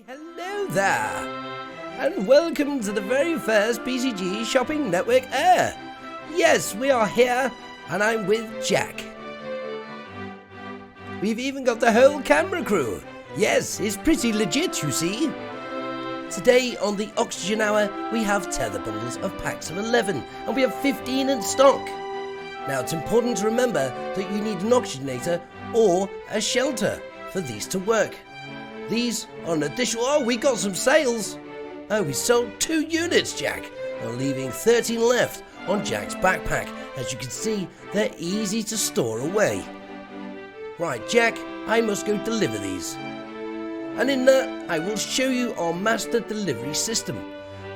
Hello there, and welcome to the very first PCG Shopping Network Air. Yes, we are here, and I'm with Jack. We've even got the whole camera crew. Yes, it's pretty legit, you see. Today on the Oxygen Hour, we have tether bundles of packs of 11, and we have 15 in stock. Now, it's important to remember that you need an oxygenator or a shelter for these to work. These are an additional... Oh, we got some sales. Oh, we sold 2 units, Jack. We're leaving 13 left on Jack's backpack. As you can see, they're easy to store away. Right, Jack, I must go deliver these. And in that, I will show you our master delivery system.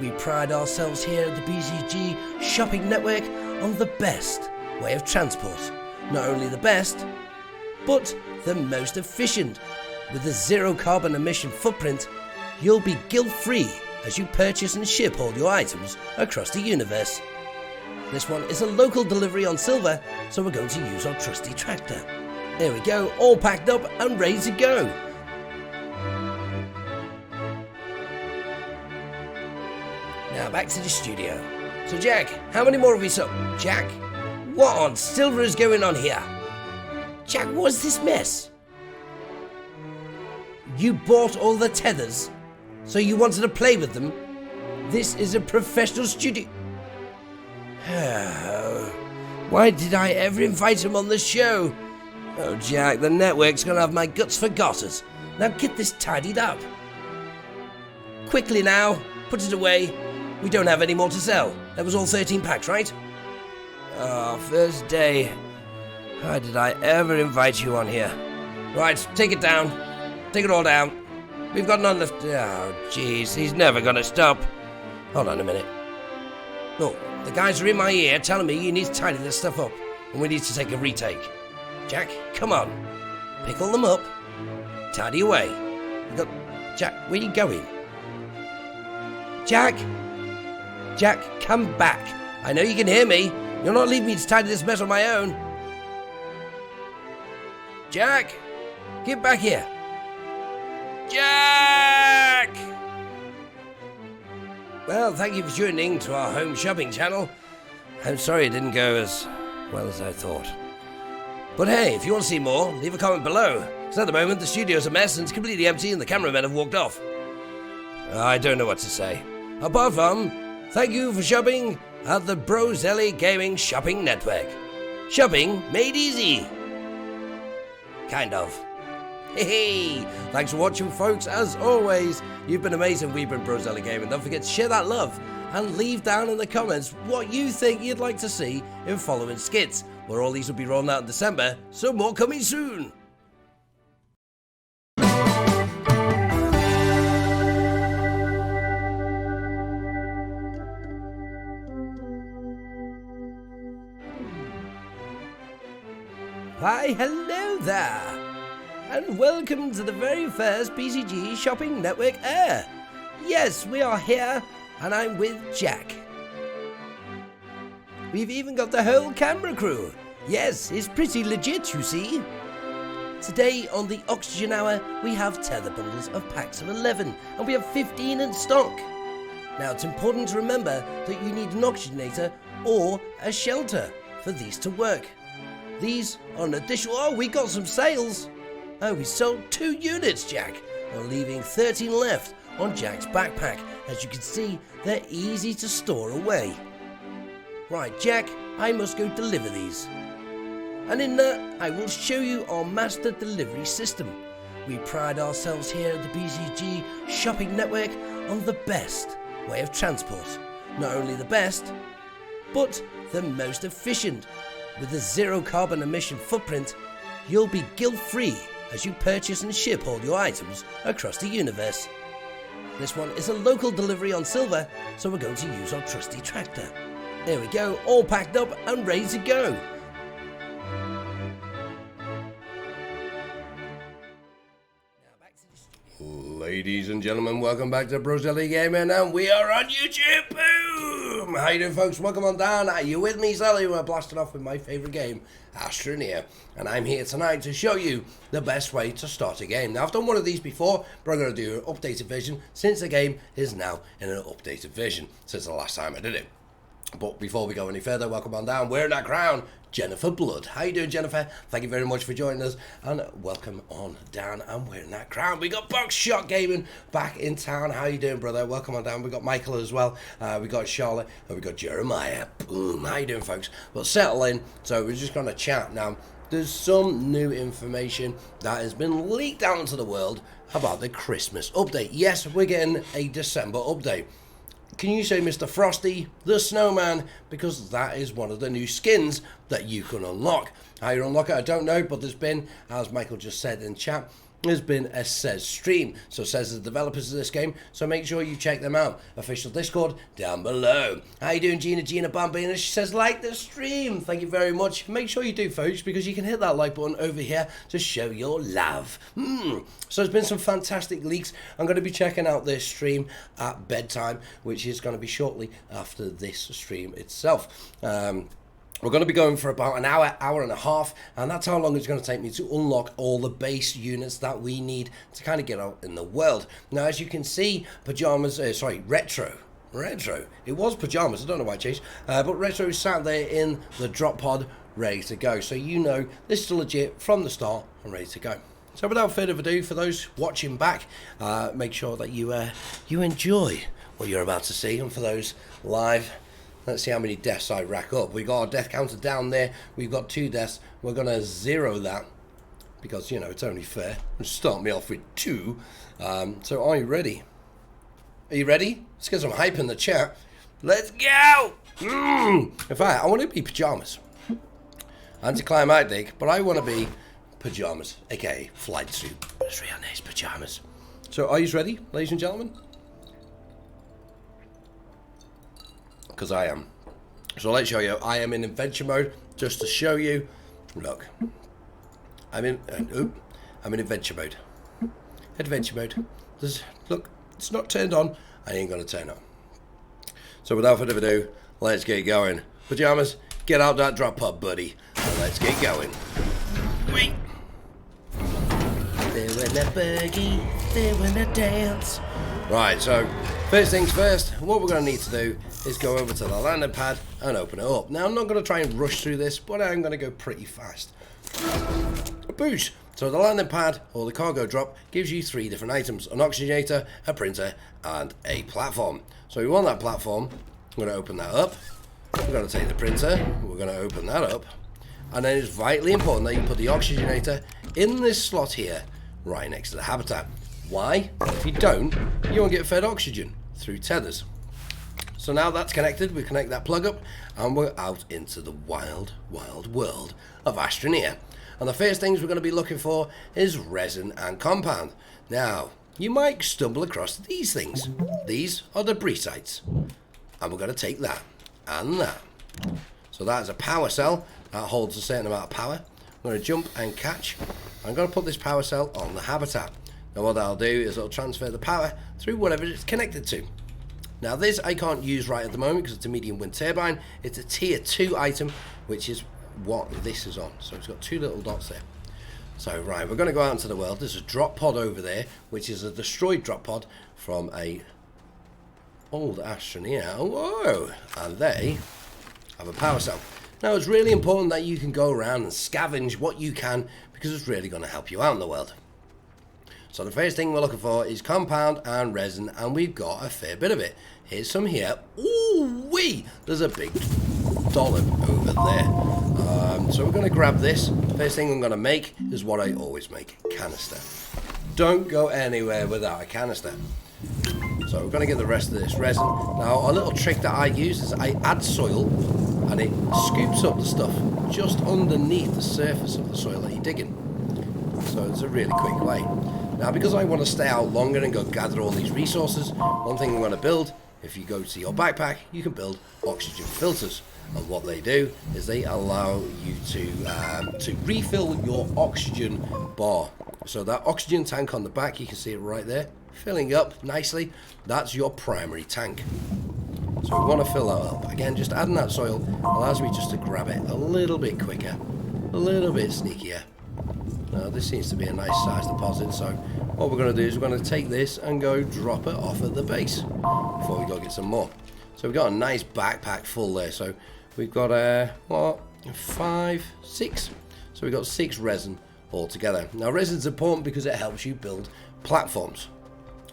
We pride ourselves here at the PCG Shopping Network on the best way of transport. Not only the best, but the most efficient. With a zero carbon emission footprint, you'll be guilt-free as you purchase and ship all your items across the universe. This one is a local delivery on silver, so we're going to use our trusty tractor. There we go, all packed up and ready to go. Now back to the studio. So Jack, how many more have we sold? Jack, what on silver is going on here? Jack, what's this mess? You bought all the tethers, so you wanted to play with them? This is a professional studio. Why did I ever invite him on the show? Oh, Jack, the network's gonna have my guts for garters. Now get this tidied up. Quickly now, put it away. We don't have any more to sell. That was all 13 packs, right? Oh, first day. Why did I ever invite you on here? Right, take it down. Take it all down. We've got none left. Oh, jeez, he's never gonna stop. Hold on a minute. Look, the guys are in my ear telling me you need to tidy this stuff up, and we need to take a retake. Jack, come on. Pick all them up. Tidy away. Jack, where are you going? Jack! Jack, come back. I know you can hear me. You're not leaving me to tidy this mess on my own. Jack! Get back here. Jack! Well, thank you for tuning in to our home shopping channel. I'm sorry it didn't go as well as I thought. But hey, if you want to see more, leave a comment below. Because at the moment, the studio's a mess and it's completely empty and the cameramen have walked off. I don't know what to say. Apart from, thank you for shopping at the Desolo Gaming Shopping Network. Shopping made easy. Kind of. Hey, thanks for watching, folks. As always, you've been amazing. We've been Desolo Gaming. Don't forget to share that love and leave down in the comments what you think you'd like to see in following skits, where all these will be rolling out in December, so more coming soon. Why, hello there, and welcome to the very first PCG Shopping Network Air. Yes, we are here, and I'm with Jack. We've even got the whole camera crew. Yes, it's pretty legit, you see. Today on the Oxygen Hour, we have tether bundles of packs of 11, and we have 15 in stock. Now, it's important to remember that you need an oxygenator or a shelter for these to work. These are an additional... Oh, we got some sales. Oh, we sold 2 units, Jack. We're leaving 13 left on Jack's backpack. As you can see, they're easy to store away. Right, Jack, I must go deliver these. And in that, I will show you our master delivery system. We pride ourselves here at the PCG Shopping Network on the best way of transport. Not only the best, but the most efficient. With a zero carbon emission footprint, you'll be guilt-free as you purchase and ship all your items across the universe. This one is a local delivery on silver, so we're going to use our trusty tractor. There we go, all packed up and ready to go. Ladies and gentlemen, welcome back to Desolo Gaming, and we are on YouTube. Boom! Boom! How you doing, folks? Welcome on down. Are you with me, Sally? We're blasting off with my favourite game, Astroneer. And I'm here tonight to show you the best way to start a game. Now, I've done one of these before, but I'm going to do an updated version since the game is now in an updated version since the last time I did it. But before we go any further, welcome on down. Wearing that crown, Jennifer Blood. How you doing, Jennifer? Thank you very much for joining us, and welcome on down. I'm wearing that crown. We got Box Shot Gaming back in town. How you doing, brother? Welcome on down. We got Michael as well. We got Charlotte, and we got Jeremiah. Boom. How you doing, folks? Well, settle in. So we're just going to chat now. There's some new information that has been leaked out into the world about the Christmas update. Yes, we're getting a December update. Can you say Mr. Frosty the Snowman? Because that is one of the new skins that you can unlock. How you unlock it, I don't know, but there's been, as Michael just said in chat, there's been a Says stream. So Says the developers of this game, so make sure you check them out. Official Discord down below. How you doing, Gina Bambina? She says, like the stream. Thank you very much. Make sure you do, folks, because you can hit that like button over here to show your love. So there's been some fantastic leaks. I'm going to be checking out this stream at bedtime, which is going to be shortly after this stream itself. We're going to be going for about an hour, hour and a half, and that's how long it's going to take me to unlock all the base units that we need to kind of get out in the world. Now, as you can see, Retro. It was Pajamas, I don't know why I changed, but Retro is sat there in the drop pod, ready to go. So you know this is legit from the start and ready to go. So without further ado, for those watching back, make sure that you enjoy what you're about to see, and for those live, let's see how many deaths I rack up. We got our death counter down there. We've got 2 deaths. We're going to zero that because, you know, it's only fair. Start me off with 2. So are you ready? Are you ready? Let's get some hype in the chat. Let's go! In fact, I want to be Pajamas. Anticlimactic, but I want to be Pajamas, aka flight suit. It's real nice Pajamas. So are you ready, ladies and gentlemen? Because I am. So let's show you. I am in adventure mode just to show you. Look, I'm in adventure mode. Adventure mode. Look, it's not turned on. I ain't gonna turn on. So without further ado, let's get going. Pajamas, get out that drop pod, buddy, and let's get going. Wait. They went a boogie, they went a dance. Right, so first things first, what we're going to need to do is go over to the landing pad and open it up. Now, I'm not going to try and rush through this, but I'm going to go pretty fast. Boosh! So the landing pad, or the cargo drop, gives you 3 different items. An oxygenator, a printer, and a platform. So we want that platform. I'm going to open that up. We're going to take the printer. We're going to open that up. And then it's vitally important that you put the oxygenator in this slot here, right next to the habitat. Why? If you don't, you won't get fed oxygen through tethers. So now that's connected, we connect that plug up, and we're out into the wild, wild world of Astroneer. And the first things we're going to be looking for is resin and compound. Now, you might stumble across these things. These are debris sites. And we're going to take that and that. So that is a power cell that holds a certain amount of power. I'm going to jump and catch. I'm going to put this power cell on the habitat. Now what that'll do is it'll transfer the power through whatever it's connected to. Now this I can't use right at the moment because it's a medium wind turbine. It's a tier 2 item, which is what this is on. So it's got 2 little dots there. So right, we're going to go out into the world. There's a drop pod over there, which is a destroyed drop pod from a old Astroneer. Whoa! And they have a power cell. Now it's really important that you can go around and scavenge what you can, because it's really going to help you out in the world. So the first thing we're looking for is compound and resin, and we've got a fair bit of it. Here's some here. Ooh wee! There's a big dollop over there. So we're going to grab this. First thing I'm going to make is what I always make, canister. Don't go anywhere without a canister. So we're going to get the rest of this resin. Now a little trick that I use is I add soil, and it scoops up the stuff just underneath the surface of the soil that you're digging. So it's a really quick way. Now, because I want to stay out longer and go gather all these resources, one thing I'm going to build, if you go to your backpack, you can build oxygen filters. And what they do is they allow you to refill your oxygen bar. So that oxygen tank on the back, you can see it right there, filling up nicely. That's your primary tank. So we want to fill that up. Again, just adding that soil allows me just to grab it a little bit quicker, a little bit sneakier. Now this seems to be a nice sized deposit, so what we're going to do is we're going to take this and go drop it off at the base before we go get some more. So we've got a nice backpack full there, so we've got what, 5, 6, so we've got 6 resin altogether. Now resin's important because it helps you build platforms.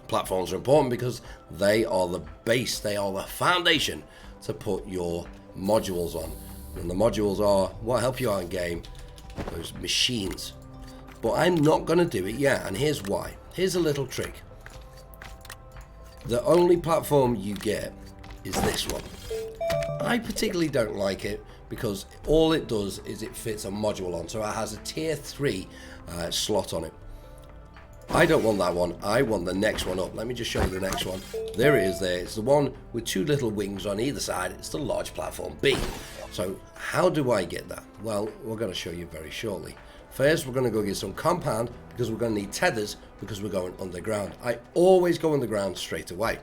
Platforms are important because they are the base, they are the foundation to put your modules on. And the modules are what help you out in game, those machines. But I'm not going to do it yet, and here's why. Here's a little trick. The only platform you get is this one. I particularly don't like it because all it does is it fits a module on, so it has a tier 3 slot on it. I don't want that one, I want the next one up. Let me just show you the next one. There it is there. It's the one with 2 little wings on either side. It's the large platform B. So how do I get that? Well, we're going to show you very shortly. First, we're going to go get some compound because we're going to need tethers because we're going underground. I always go underground straight away.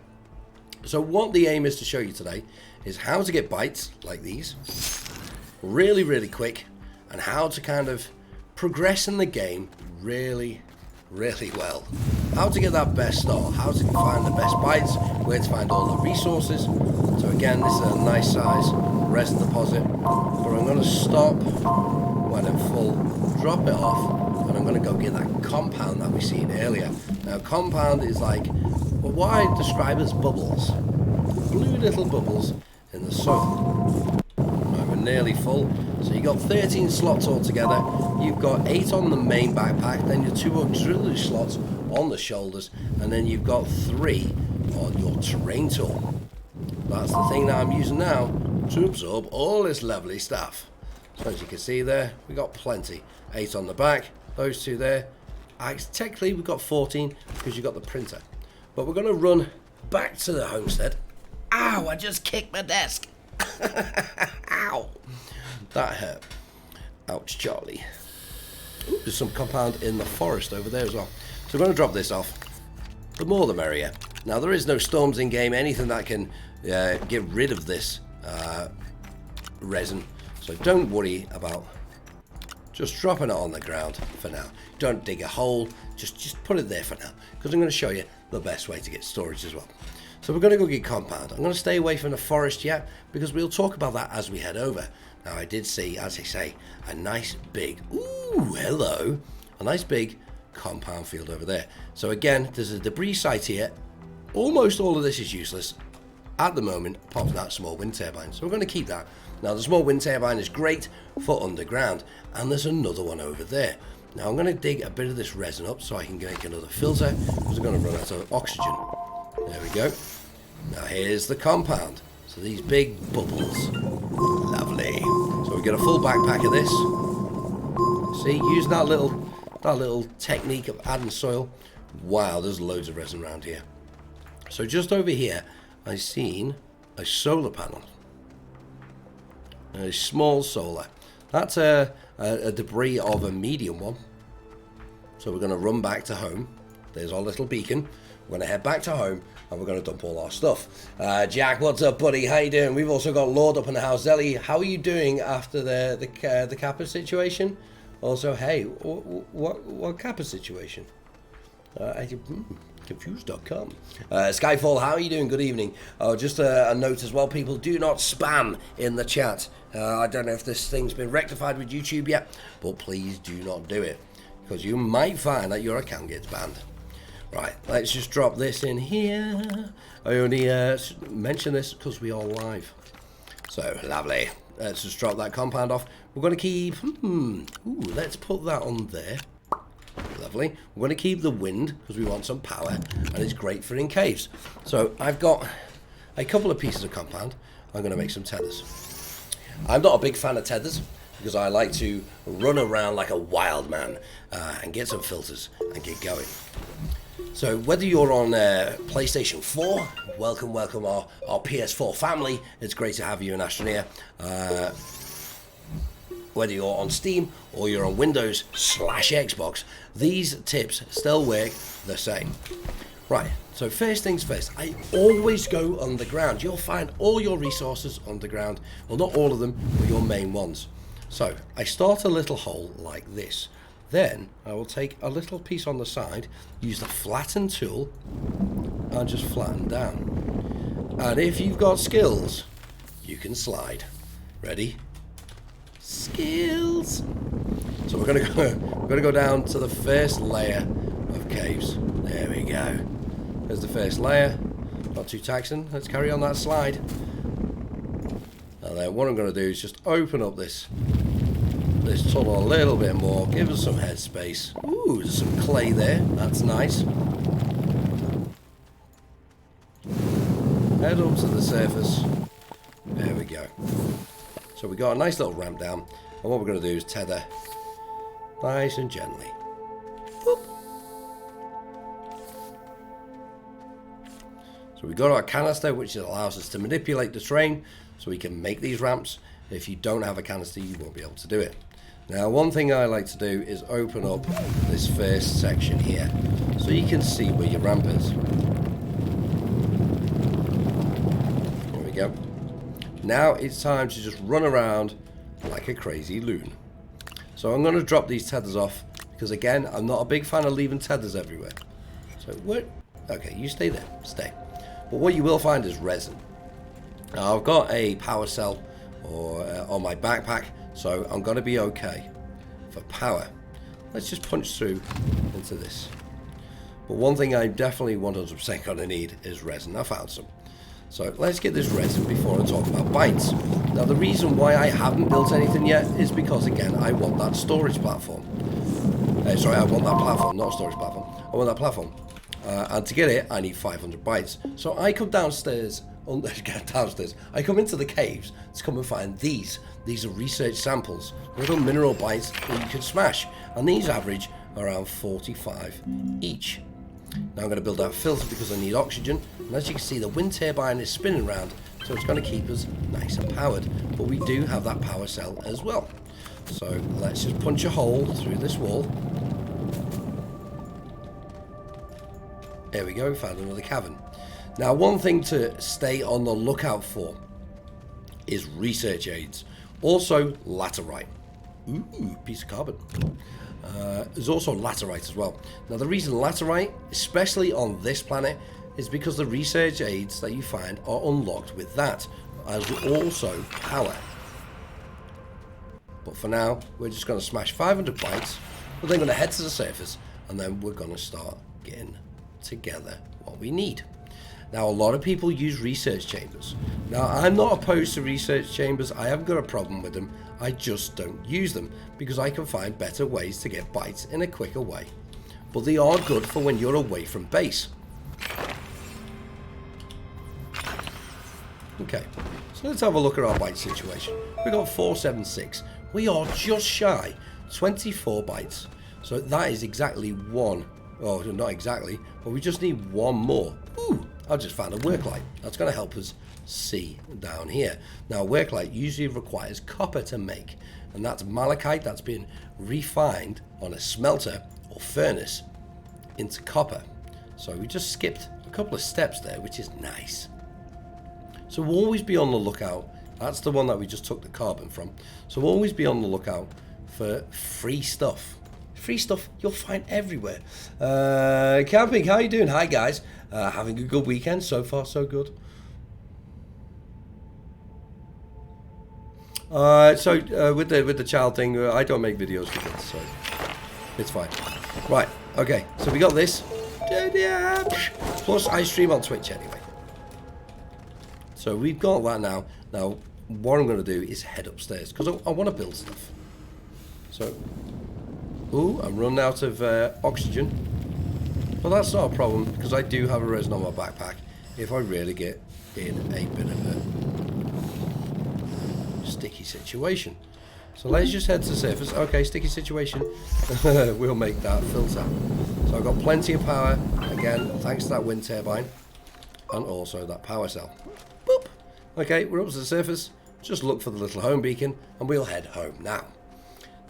So what the aim is to show you today is how to get bytes like these really, really quick, and how to kind of progress in the game really well. How to get that best start, how to find the best bytes, where to find all the resources. So again, this is a nice size resin deposit, but I'm going to stop when I'm full, drop it off, and I'm going to go get that compound that we seen earlier. Now compound is like, well, what I describe as bubbles, blue little bubbles in the soil. Right, we're nearly full. So you've got 13 slots altogether. You've got 8 on the main backpack, then your 2 auxiliary slots on the shoulders, and then you've got 3 on your terrain tool. That's the thing that I'm using now to absorb all this lovely stuff. So as you can see there, we got plenty. 8 on the back, those 2 there. Technically we've got 14 because you've got the printer. But we're going to run back to the homestead. Ow, I just kicked my desk. Ow. That hurt. Ouch, Charlie. Ooh, there's some compound in the forest over there as well. So we're going to drop this off. The more the merrier. Now there is no storms in game, anything that can get rid of this resin. So don't worry about just dropping it on the ground for now. Don't dig a hole, just put it there for now, because I'm going to show you the best way to get storage as well. So we're going to go get compound. I'm going to stay away from the forest yet, because we'll talk about that as we head over. Now I did see, as I say, a nice big, ooh, hello, a nice big compound field over there. So again, there's a debris site here. Almost all of this is useless at the moment, apart from that small wind turbine. So we're going to keep that. Now the small wind turbine is great for underground, and there's another one over there. Now I'm going to dig a bit of this resin up so I can make another filter, because I'm going to run out of oxygen. There we go. Now here's the compound. So these big bubbles. Lovely. So we get a full backpack of this. See, using that little technique of adding soil. Wow, there's loads of resin around here. So just over here, I've seen a solar panel. A small solar. That's a debris of a medium one. So we're going to run back to home. There's our little beacon. We're going to head back to home, and we're going to dump all our stuff. Jack, what's up, buddy? How you doing? We've also got Lord up in the house. Zelly, how are you doing after the Kappa situation? Also, hey, what Kappa situation? Confused.com. Skyfall, how are you doing? Good evening. Just a note as well, people, do not spam in the chat. I don't know if this thing's been rectified with YouTube yet, but please do not do it, because you might find that your account gets banned. Right, let's just drop this in here. I only mention this because we are live. So, lovely. Let's just drop that compound off. We're going to keep... let's put that on there. Lovely. We're going to keep the wind because we want some power, and it's great for in caves. So, I've got a couple of pieces of compound. I'm going to make some tethers. I'm not a big fan of tethers because I like to run around like a wild man and get some filters and get going. So whether you're on PlayStation 4, welcome our PS4 family. It's great to have you in Astroneer. Whether you're on Steam or you're on Windows/Xbox, these tips still work the same. Right, So first things first, I always go underground. You'll find all your resources underground. Well, not all of them, but your main ones. So I start a little hole like this. Then I will take a little piece on the side, use the flatten tool, and just flatten down. And if you've got skills, you can slide. Ready? Skills. So we're gonna go down to the first layer of caves. There we go. There's the first layer. Not too taxing. Let's carry on that slide. And then what I'm going to do is just open up this tunnel a little bit more. Give us some headspace. Ooh, there's some clay there. That's nice. Head up to the surface. There we go. So we got a nice little ramp down. And what we're going to do is tether nice and gently. Boop. So we got our canister, which allows us to manipulate the terrain so we can make these ramps. If you don't have a canister, you won't be able to do it. Now, one thing I like to do is open up this first section here so you can see where your ramp is. There we go. Now it's time to just run around like a crazy loon. So I'm going to drop these tethers off because, again, I'm not a big fan of leaving tethers everywhere. So what? Okay, you stay there. Stay. But what you will find is resin. Now, I've got a power cell on my backpack, so I'm going to be okay for power. Let's just punch through into this. But one thing I definitely 100% going to need is resin. I found some. So let's get this resin before I talk about bytes. Now, the reason why I haven't built anything yet is because, again, I want that storage platform. Sorry, I want that platform, not a storage platform. I want that platform. And to get it, I need 500 bytes. So I come downstairs, I come into the caves to come and find these. These are research samples, little mineral bytes that you can smash. And these average around 45 each. Now I'm going to build out a filter because I need oxygen. And as you can see, the wind turbine is spinning around, so it's going to keep us nice and powered. But we do have that power cell as well. So let's just punch a hole through this wall. There we go, we found another cavern. Now, one thing to stay on the lookout for is research aids. Also, laterite. Ooh, piece of carbon. There's also laterite as well. Now, the reason laterite, especially on this planet, is because the research aids that you find are unlocked with that, as also power. But for now, we're just going to smash 500 bytes. We're then going to head to the surface, and then we're going to start getting together what we need. Now, a lot of people use research chambers. Now, I'm not opposed to research chambers. I haven't got a problem with them. I just don't use them because I can find better ways to get bytes in a quicker way. But they are good for when you're away from base. Okay, so let's have a look at our byte situation. We've got 476. We are just shy 24 bytes. So that is exactly one. Oh, not exactly, but we just need one more. Ooh, I just found a work light. That's going to help us see down here. Now, work light usually requires copper to make, and that's malachite that's been refined on a smelter or furnace into copper. So we just skipped a couple of steps there, which is nice. So we'll always be on the lookout. That's the one that we just took the carbon from. So we'll always be on the lookout for free stuff. Free stuff you'll find everywhere. Camping, how you doing? Hi guys. Having a good weekend. So far so good. With the child thing, I don't make videos for kids, so it's fine. Right, okay, so we got this. Plus I stream on Twitch anyway. So we've got that now. Now what I'm going to do is head upstairs because I want to build stuff. So, ooh, I'm running out of oxygen. But that's not a problem because I do have a resin on my backpack if I really get in a bit of a sticky situation. So let's just head to the surface. Okay, sticky situation. We'll make that filter. So I've got plenty of power, again, thanks to that wind turbine, and also that power cell. Boop. Okay, we're up to the surface. Just look for the little home beacon, and we'll head home now.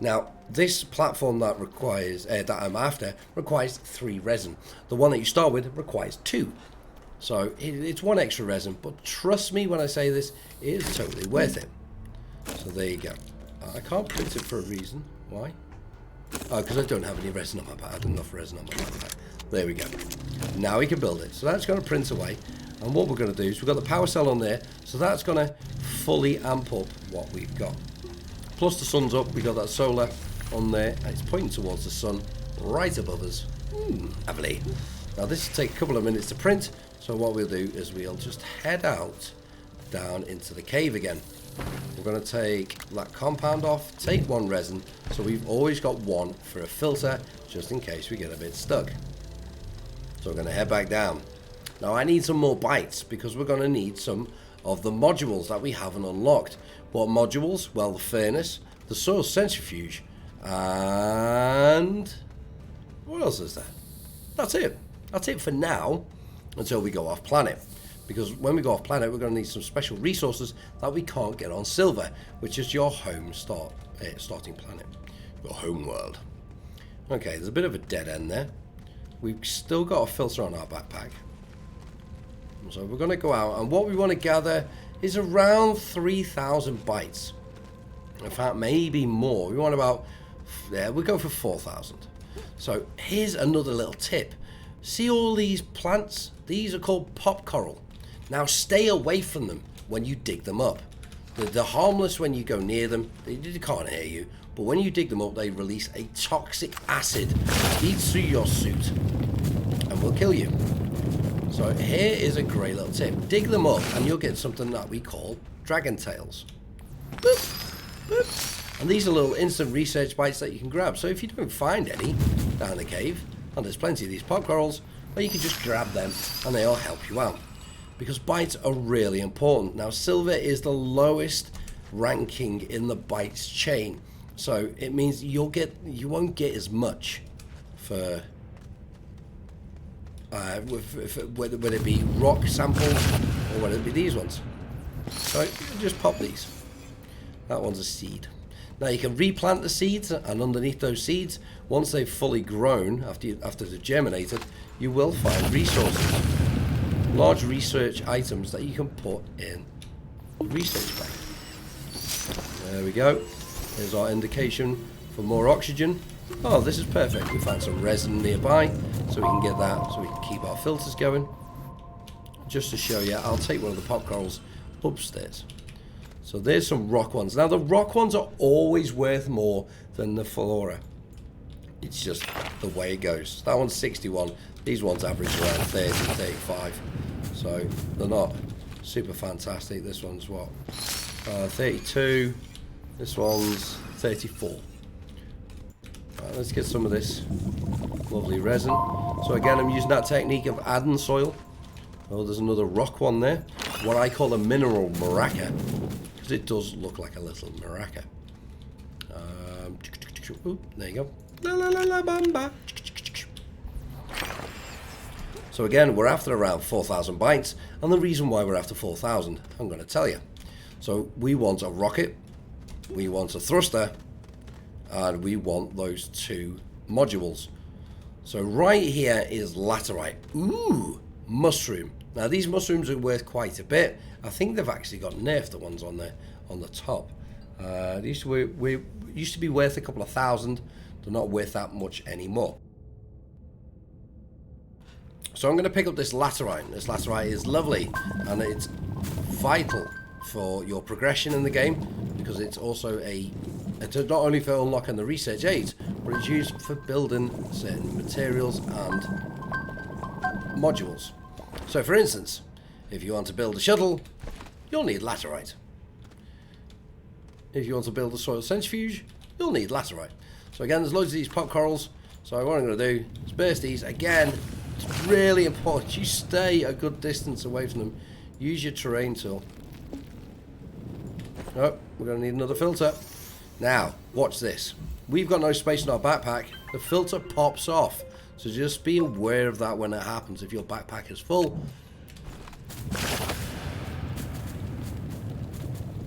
Now, this platform that requires that I'm after requires 3 resin. The one that you start with requires 2. So it's 1 extra resin, but trust me when I say this, it is totally worth it. So there you go. I can't print it for a reason. Why? Oh, because I don't have any resin on my backpack. I have enough resin on my backpack. There we go. Now we can build it. So that's going to print away. And what we're going to do is we've got the power cell on there. So that's going to fully amp up what we've got. Plus the sun's up. We've got that solar on there. And it's pointing towards the sun right above us. Lovely. Now this will take a couple of minutes to print. So what we'll do is we'll just head out down into the cave again. We're going to take that compound off, take 1 resin, so we've always got 1 for a filter, just in case we get a bit stuck. So we're going to head back down. Now I need some more bytes, because we're going to need some of the modules that we haven't unlocked. What modules? Well, the furnace, the soil centrifuge, and what else is there? That's it. That's it for now, until we go off planet. Because when we go off planet, we're going to need some special resources that we can't get on Silver, which is your home starting planet, your home world. Okay, there's a bit of a dead end there. We've still got a filter on our backpack. So we're going to go out, and what we want to gather is around 3,000 bytes. In fact, maybe more. We want about, we'll go for 4,000. So here's another little tip. See all these plants? These are called pop coral. Now stay away from them when you dig them up. They're harmless when you go near them. They can't hear you. But when you dig them up, they release a toxic acid that eats through your suit and will kill you. So here is a great little tip. Dig them up and you'll get something that we call dragon tails. Boop, boop. And these are little instant research bytes that you can grab. So if you don't find any down the cave, and there's plenty of these pop corals, well, you can just grab them and they'll help you out. Because bytes are really important. Now, silver is the lowest ranking in the bytes chain. So it means you won't get as much for whether it be rock samples or whether it be these ones. So just pop these. That one's a seed. Now you can replant the seeds, and underneath those seeds, once they've fully grown, after they've germinated, you will find resources. Large research items that you can put in research bank. There we go. There's our indication for more oxygen. Oh, this is perfect. We found some resin nearby, so we can get that, so we can keep our filters going. Just to show you, I'll take one of the pop corals upstairs. So there's some rock ones. Now the rock ones are always worth more than the flora. It's just the way it goes. That one's 61. These ones average around 30, 35. So they're not super fantastic. This one's what? 32. This one's 34. Right, let's get some of this lovely resin. So again, I'm using that technique of adding soil. Oh, there's another rock one there. What I call a mineral maraca. Because it does look like a little maraca. There you go. La la la la bamba. So again, we're after around 4,000 bytes, and the reason why we're after 4,000, I'm going to tell you. So we want a rocket, we want a thruster, and we want those 2 modules. So right here is laterite. Ooh, mushroom. Now these mushrooms are worth quite a bit. I think they've actually got nerfed, the ones on the top. They used to be worth a couple of thousand. They're not worth that much anymore. So I'm going to pick up this laterite. This laterite is lovely, and it's vital for your progression in the game, because it's also it's not only for unlocking the research aids, but it's used for building certain materials and modules. So for instance, if you want to build a shuttle, you'll need laterite. If you want to build a soil centrifuge, you'll need laterite. So again, there's loads of these pop corals. So what I'm going to do is burst these again. It's really important you stay a good distance away from them. Use your terrain tool. Oh, we're going to need another filter. Now, watch this. We've got no space in our backpack. The filter pops off. So just be aware of that when it happens. If your backpack is full,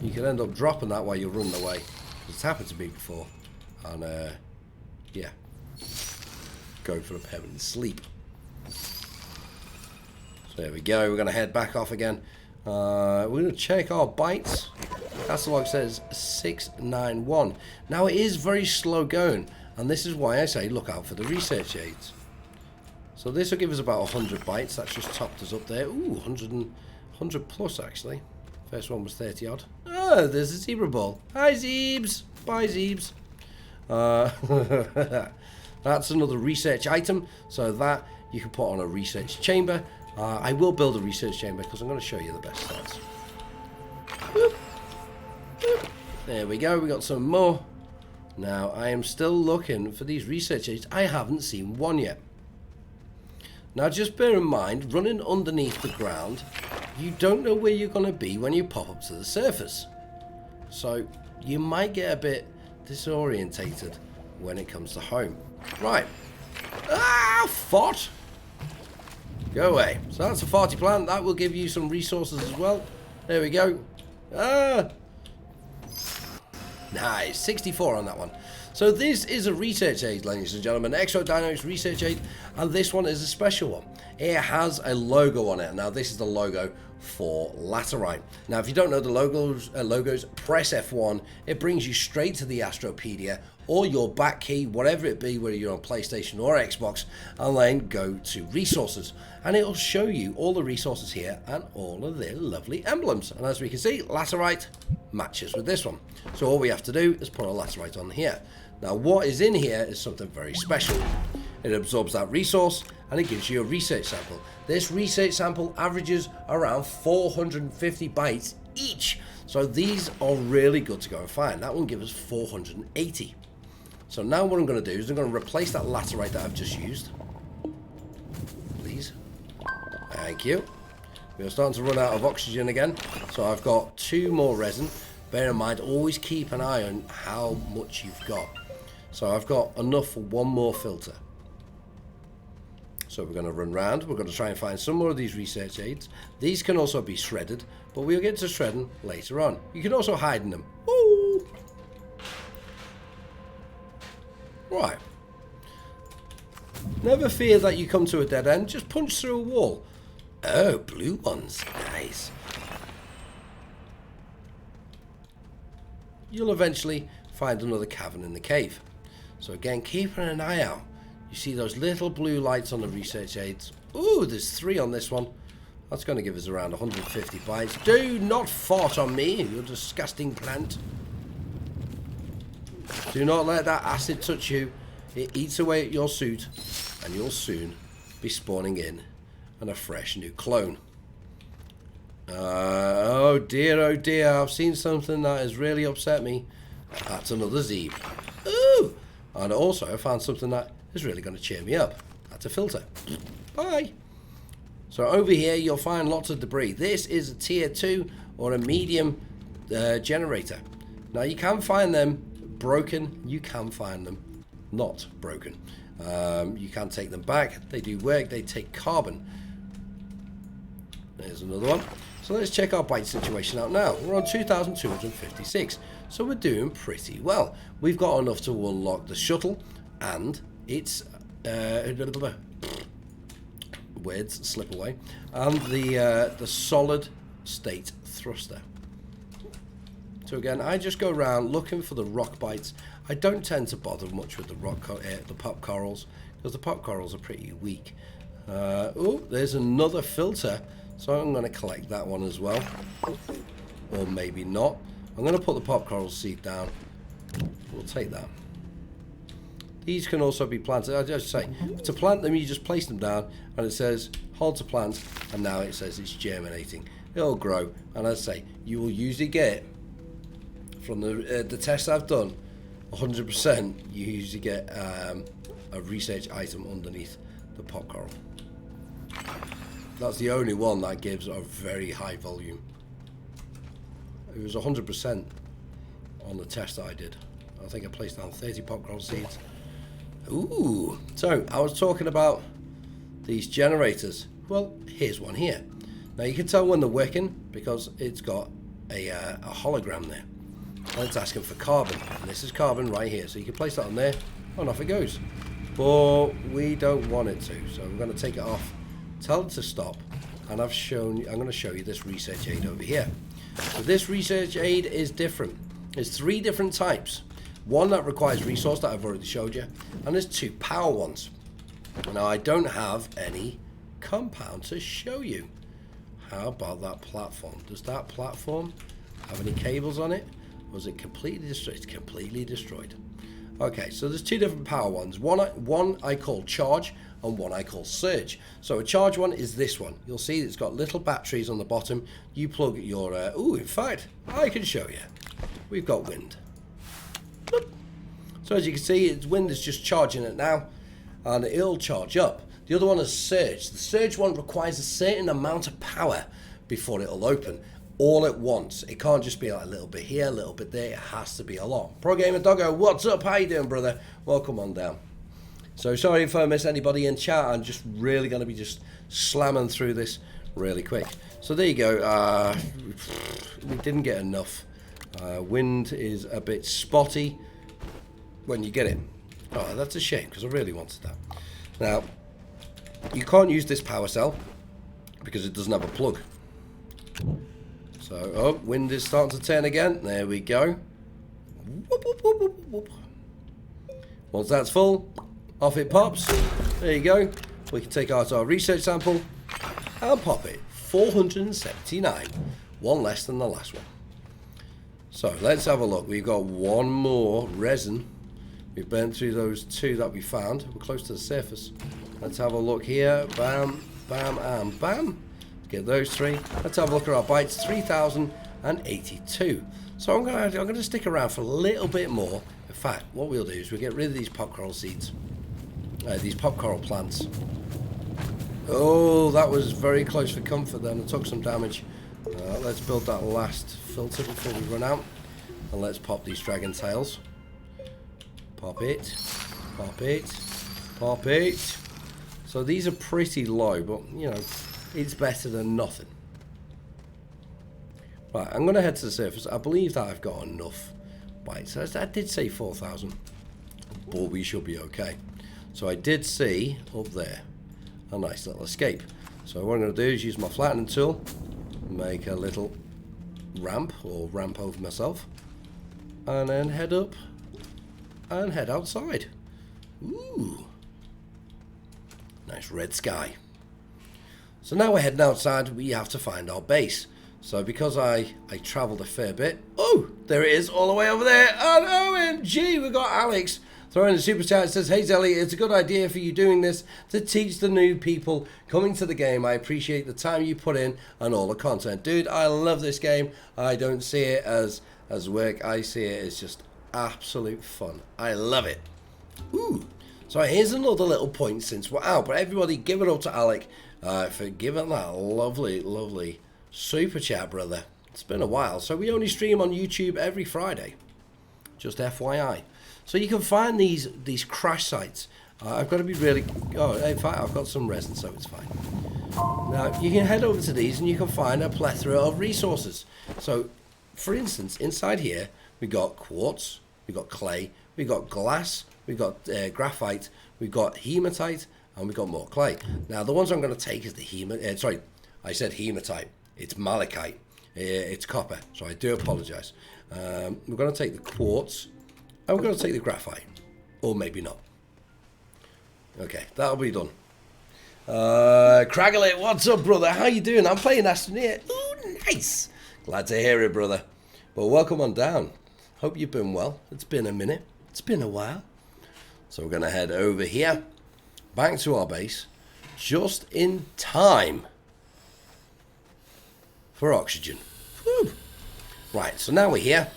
you can end up dropping that while you're running away. It's happened to me before. and yeah, go for a permanent sleep. So there we go. We're going to head back off again. We're going to check our bytes. Castle log says 691. Now it is very slow going, and this is why I say look out for the research aids. So this will give us about 100 bytes. That's just topped us up there. Ooh, 100 plus actually. First one was 30 odd. Oh, there's a zebra ball. Hi Zebes. Bye Zebes. That's another research item. So that you can put on a research chamber. I will build a research chamber because I'm going to show you the best stats. Boop. Boop. There we go. We got some more. Now I am still looking for these research aids. I haven't seen one yet. Now just bear in mind, running underneath the ground, you don't know where you're going to be when you pop up to the surface. So you might get a bit disorientated when it comes to home. Right. Ah, fart. Go away. So that's a farty plant. That will give you some resources as well. There we go. Ah. Nice. 64 on that one. So this is a research aid, ladies and gentlemen. Exo Dynamics research aid. And this one is a special one. It has a logo on it. Now this is the logo for laterite. Now if you don't know the logos, press F1. It brings you straight to the Astropedia or your back key, whatever it be, whether you're on PlayStation or Xbox, and then go to resources. And it'll show you all the resources here and all of their lovely emblems. And as we can see, laterite matches with this one. So all we have to do is put a laterite on here. Now what is in here is something very special. It absorbs that resource and it gives you a research sample. This research sample averages around 450 bytes each. So these are really good to go and find. That one gives us 480. So now what I'm going to do is I'm going to replace that laterite that I've just used. Please. Thank you. We're starting to run out of oxygen again. So I've got 2 more resin. Bear in mind, always keep an eye on how much you've got. So I've got enough for 1 more filter. So we're going to run round. We're going to try and find some more of these research aids. These can also be shredded, but we'll get to shredding later on. You can also hide in them. Ooh. Right. Never fear that you come to a dead end. Just punch through a wall. Oh, blue ones. Nice. You'll eventually find another cavern in the cave. So again, keeping an eye out. You see those little blue lights on the research aids. Ooh, there's 3 on this one. That's going to give us around 150 bytes. Do not fart on me, you disgusting plant. Do not let that acid touch you. It eats away at your suit, and you'll soon be spawning in a fresh new clone. Oh dear, I've seen something that has really upset me. That's another Zeb. Ooh! And also I found something that is really going to cheer me up. That's a filter. Bye! So over here you'll find lots of debris. This is a tier 2 or a medium generator. Now you can find them broken, you can find them not broken. You can take them back, they do work, they take carbon. There's another one. So let's check our byte situation out now. We're on 2,256, so we're doing pretty well. We've got enough to unlock the shuttle and its words slip away, and the solid state thruster. So again, I just go around looking for the rock bytes. I don't tend to bother much with the pop corals because the pop corals are pretty weak. Oh, there's another filter. So I'm going to collect that one as well. Or maybe not. I'm going to put the pop coral seed down. We'll take that. These can also be planted. I just say, to plant them, you just place them down. And it says, hold to plant. And now it says it's germinating. It'll grow. And as I say, you will usually get, from the tests I've done, 100%, you usually get a research item underneath the pop coral. That's the only one that gives a very high volume. It was 100% on the test that I did. I think I placed down 30 popcorn seeds. Ooh! So, I was talking about these generators. Well, here's one here. Now you can tell when they're working because it's got a hologram there. And it's asking for carbon. And this is carbon right here. So you can place that on there, and off it goes. But we don't want it to. So I'm going to take it off, tell it to stop. And I'm going to show you this research aid over here. So this research aid is different. There's 3 different types. One that requires resource that I've already showed you. And there's 2 power ones. Now I don't have any compound to show you. How about that platform? Does that platform have any cables on it? Or is it completely destroyed? It's completely destroyed. Okay, so there's 2 different power ones. One I call charge and one I call surge. So a charge one is this one. You'll see it's got little batteries on the bottom. You plug your... in fact, I can show you. We've got wind. So as you can see, wind is just charging it now, and it'll charge up. The other one is surge. The surge one requires a certain amount of power before it'll open. All at once. It can't just be like a little bit here, a little bit there. It has to be a lot. Pro Gamer Doggo, what's up? How you doing, brother? Welcome on down. So sorry if I miss anybody in chat. I'm just really going to be just slamming through this really quick. So there you go. We didn't get enough. Wind is a bit spotty when you get it. Oh, that's a shame because I really wanted that. Now, you can't use this power cell because it doesn't have a plug. So, oh, wind is starting to turn again. There we go. Whoop, whoop, whoop, whoop, whoop. Once that's full, off it pops. There you go. We can take out our research sample and pop it. 479. One less than the last one. So, let's have a look. We've got one more resin. We've burnt through those 2 that we found. We're close to the surface. Let's have a look here. Bam, bam, and bam. Get those 3. Let's have a look at our bytes. 3,082. So I'm going to stick around for a little bit more. In fact, what we'll do is we'll get rid of these pop coral seeds. These pop coral plants. Oh, that was very close for comfort then. I took some damage. Let's build that last filter before we run out. And let's pop these dragon tails. Pop it. Pop it. Pop it. So these are pretty low, but, you know, it's better than nothing. Right, I'm going to head to the surface. I believe that I've got enough bytes. I did say 4,000, but we should be okay. So I did see up there a nice little escape. So what I'm going to do is use my flattening tool, make a little ramp or ramp over myself, and then head up and head outside. Ooh, nice red sky. So now we're heading outside. We have to find our base. So because I travelled a fair bit. Oh, there it is, all the way over there. And OMG, we got Alex throwing a super chat. It says, hey Zelly, it's a good idea for you doing this to teach the new people coming to the game. I appreciate the time you put in and all the content. Dude, I love this game. I don't see it as work. I see it as just absolute fun. I love it. Ooh. So here's another little point since we're out. But everybody give it up to Alec for giving that lovely, lovely super chat, brother. It's been a while. So we only stream on YouTube every Friday. Just FYI. So you can find these crash sites. I've got to be really... Oh, in fact, I've got some resin, so it's fine. Now, you can head over to these and you can find a plethora of resources. So, for instance, inside here, we got quartz, we got clay, we got glass, we got graphite, we got hematite, and we got more clay. Now, the ones I'm going to take is the hematite. Sorry, I said hematite. It's malachite. It's copper. So I do apologize. We're going to take the quartz, and we're going to take the graphite, or maybe not. Okay, that'll be done. Cragglet, what's up, brother? How you doing? I'm playing Astroneer. Ooh, nice. Glad to hear it, brother. Well, welcome on down. Hope you've been well. It's been a minute. It's been a while. So we're going to head over here, back to our base, just in time for oxygen. Woo. Right, so now we're here.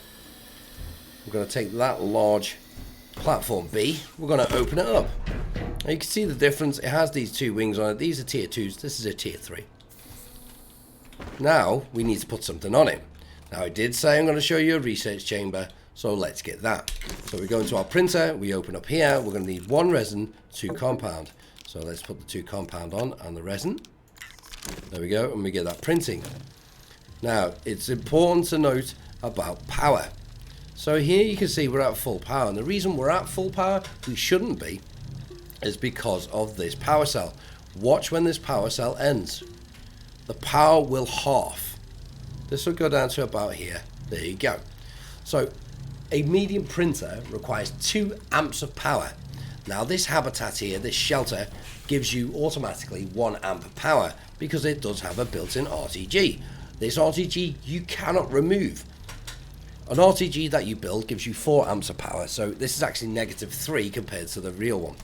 We're going to take that large platform B. We're going to open it up. Now you can see the difference. It has these 2 wings on it. These are tier 2s. This is a tier 3. Now we need to put something on it. Now I did say I'm going to show you a research chamber. So let's get that. So we go into our printer. We open up here. We're going to need 1 resin, 2 compound. So let's put the 2 compound on and the resin. There we go. And we get that printing. Now, it's important to note about power. So here you can see we're at full power, and the reason we're at full power, we shouldn't be, is because of this power cell. Watch when this power cell ends. The power will half. This will go down to about here. There you go. So a medium printer requires 2 amps of power. Now this habitat here, this shelter, gives you automatically 1 amp of power because it does have a built-in RTG. This RTG you cannot remove. An RTG that you build gives you 4 amps of power, so this is actually -3 compared to the real one.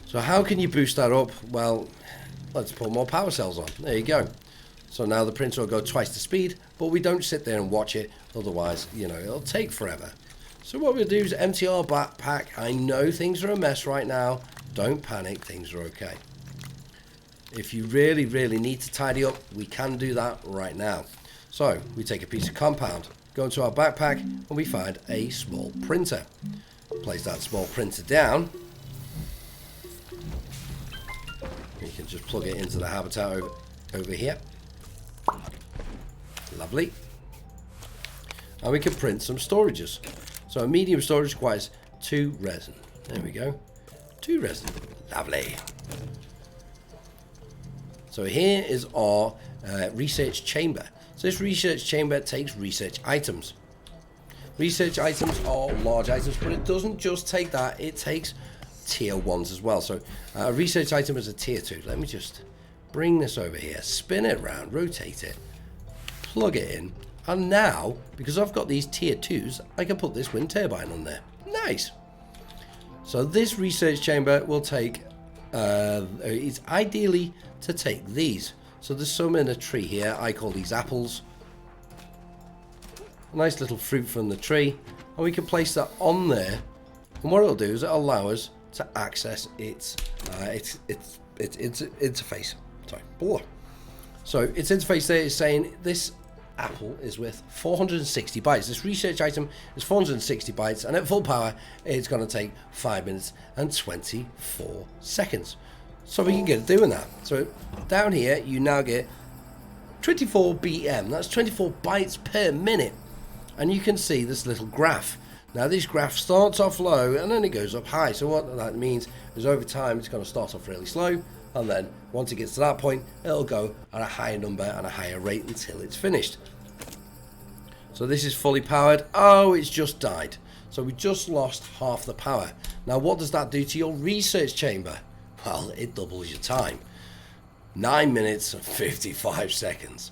So how can you boost that up? Well, let's put more power cells on. There you go. So now the printer will go twice the speed, but we don't sit there and watch it, otherwise, you know, it'll take forever. So what we'll do is empty our backpack. I know things are a mess right now. Don't panic, things are okay. If you really, really need to tidy up, we can do that right now. So we take a piece of compound, go into our backpack, and we find a small printer. Place that small printer down. You can just plug it into the habitat over here. Lovely. And we can print some storages. So a medium storage requires 2 resin. There we go. 2 resin. Lovely. So here is our research chamber. So this research chamber takes research items. Research items are large items, but it doesn't just take that, it takes tier 1s as well. So a research item is a tier 2. Let me just bring this over here, spin it around, rotate it, plug it in, and now, because I've got these tier 2s, I can put this wind turbine on there. Nice. So this research chamber will take, it's ideally to take these. So there's some in a tree here. I call these apples. A nice little fruit from the tree, and we can place that on there. And what it'll do is it'll allow us to access its interface. Sorry. So its interface there is saying this apple is worth 460 bytes. This research item is 460 bytes, and at full power, it's going to take 5 minutes and 24 seconds. So we can get doing that. So down here, you now get 24 BM. That's 24 bytes per minute. And you can see this little graph. Now this graph starts off low and then it goes up high. So what that means is over time, it's going to start off really slow. And then once it gets to that point, it'll go at a higher number and a higher rate until it's finished. So this is fully powered. Oh, it's just died. So we just lost half the power. Now what does that do to your research chamber? Well, it doubles your time. 9 minutes and 55 seconds.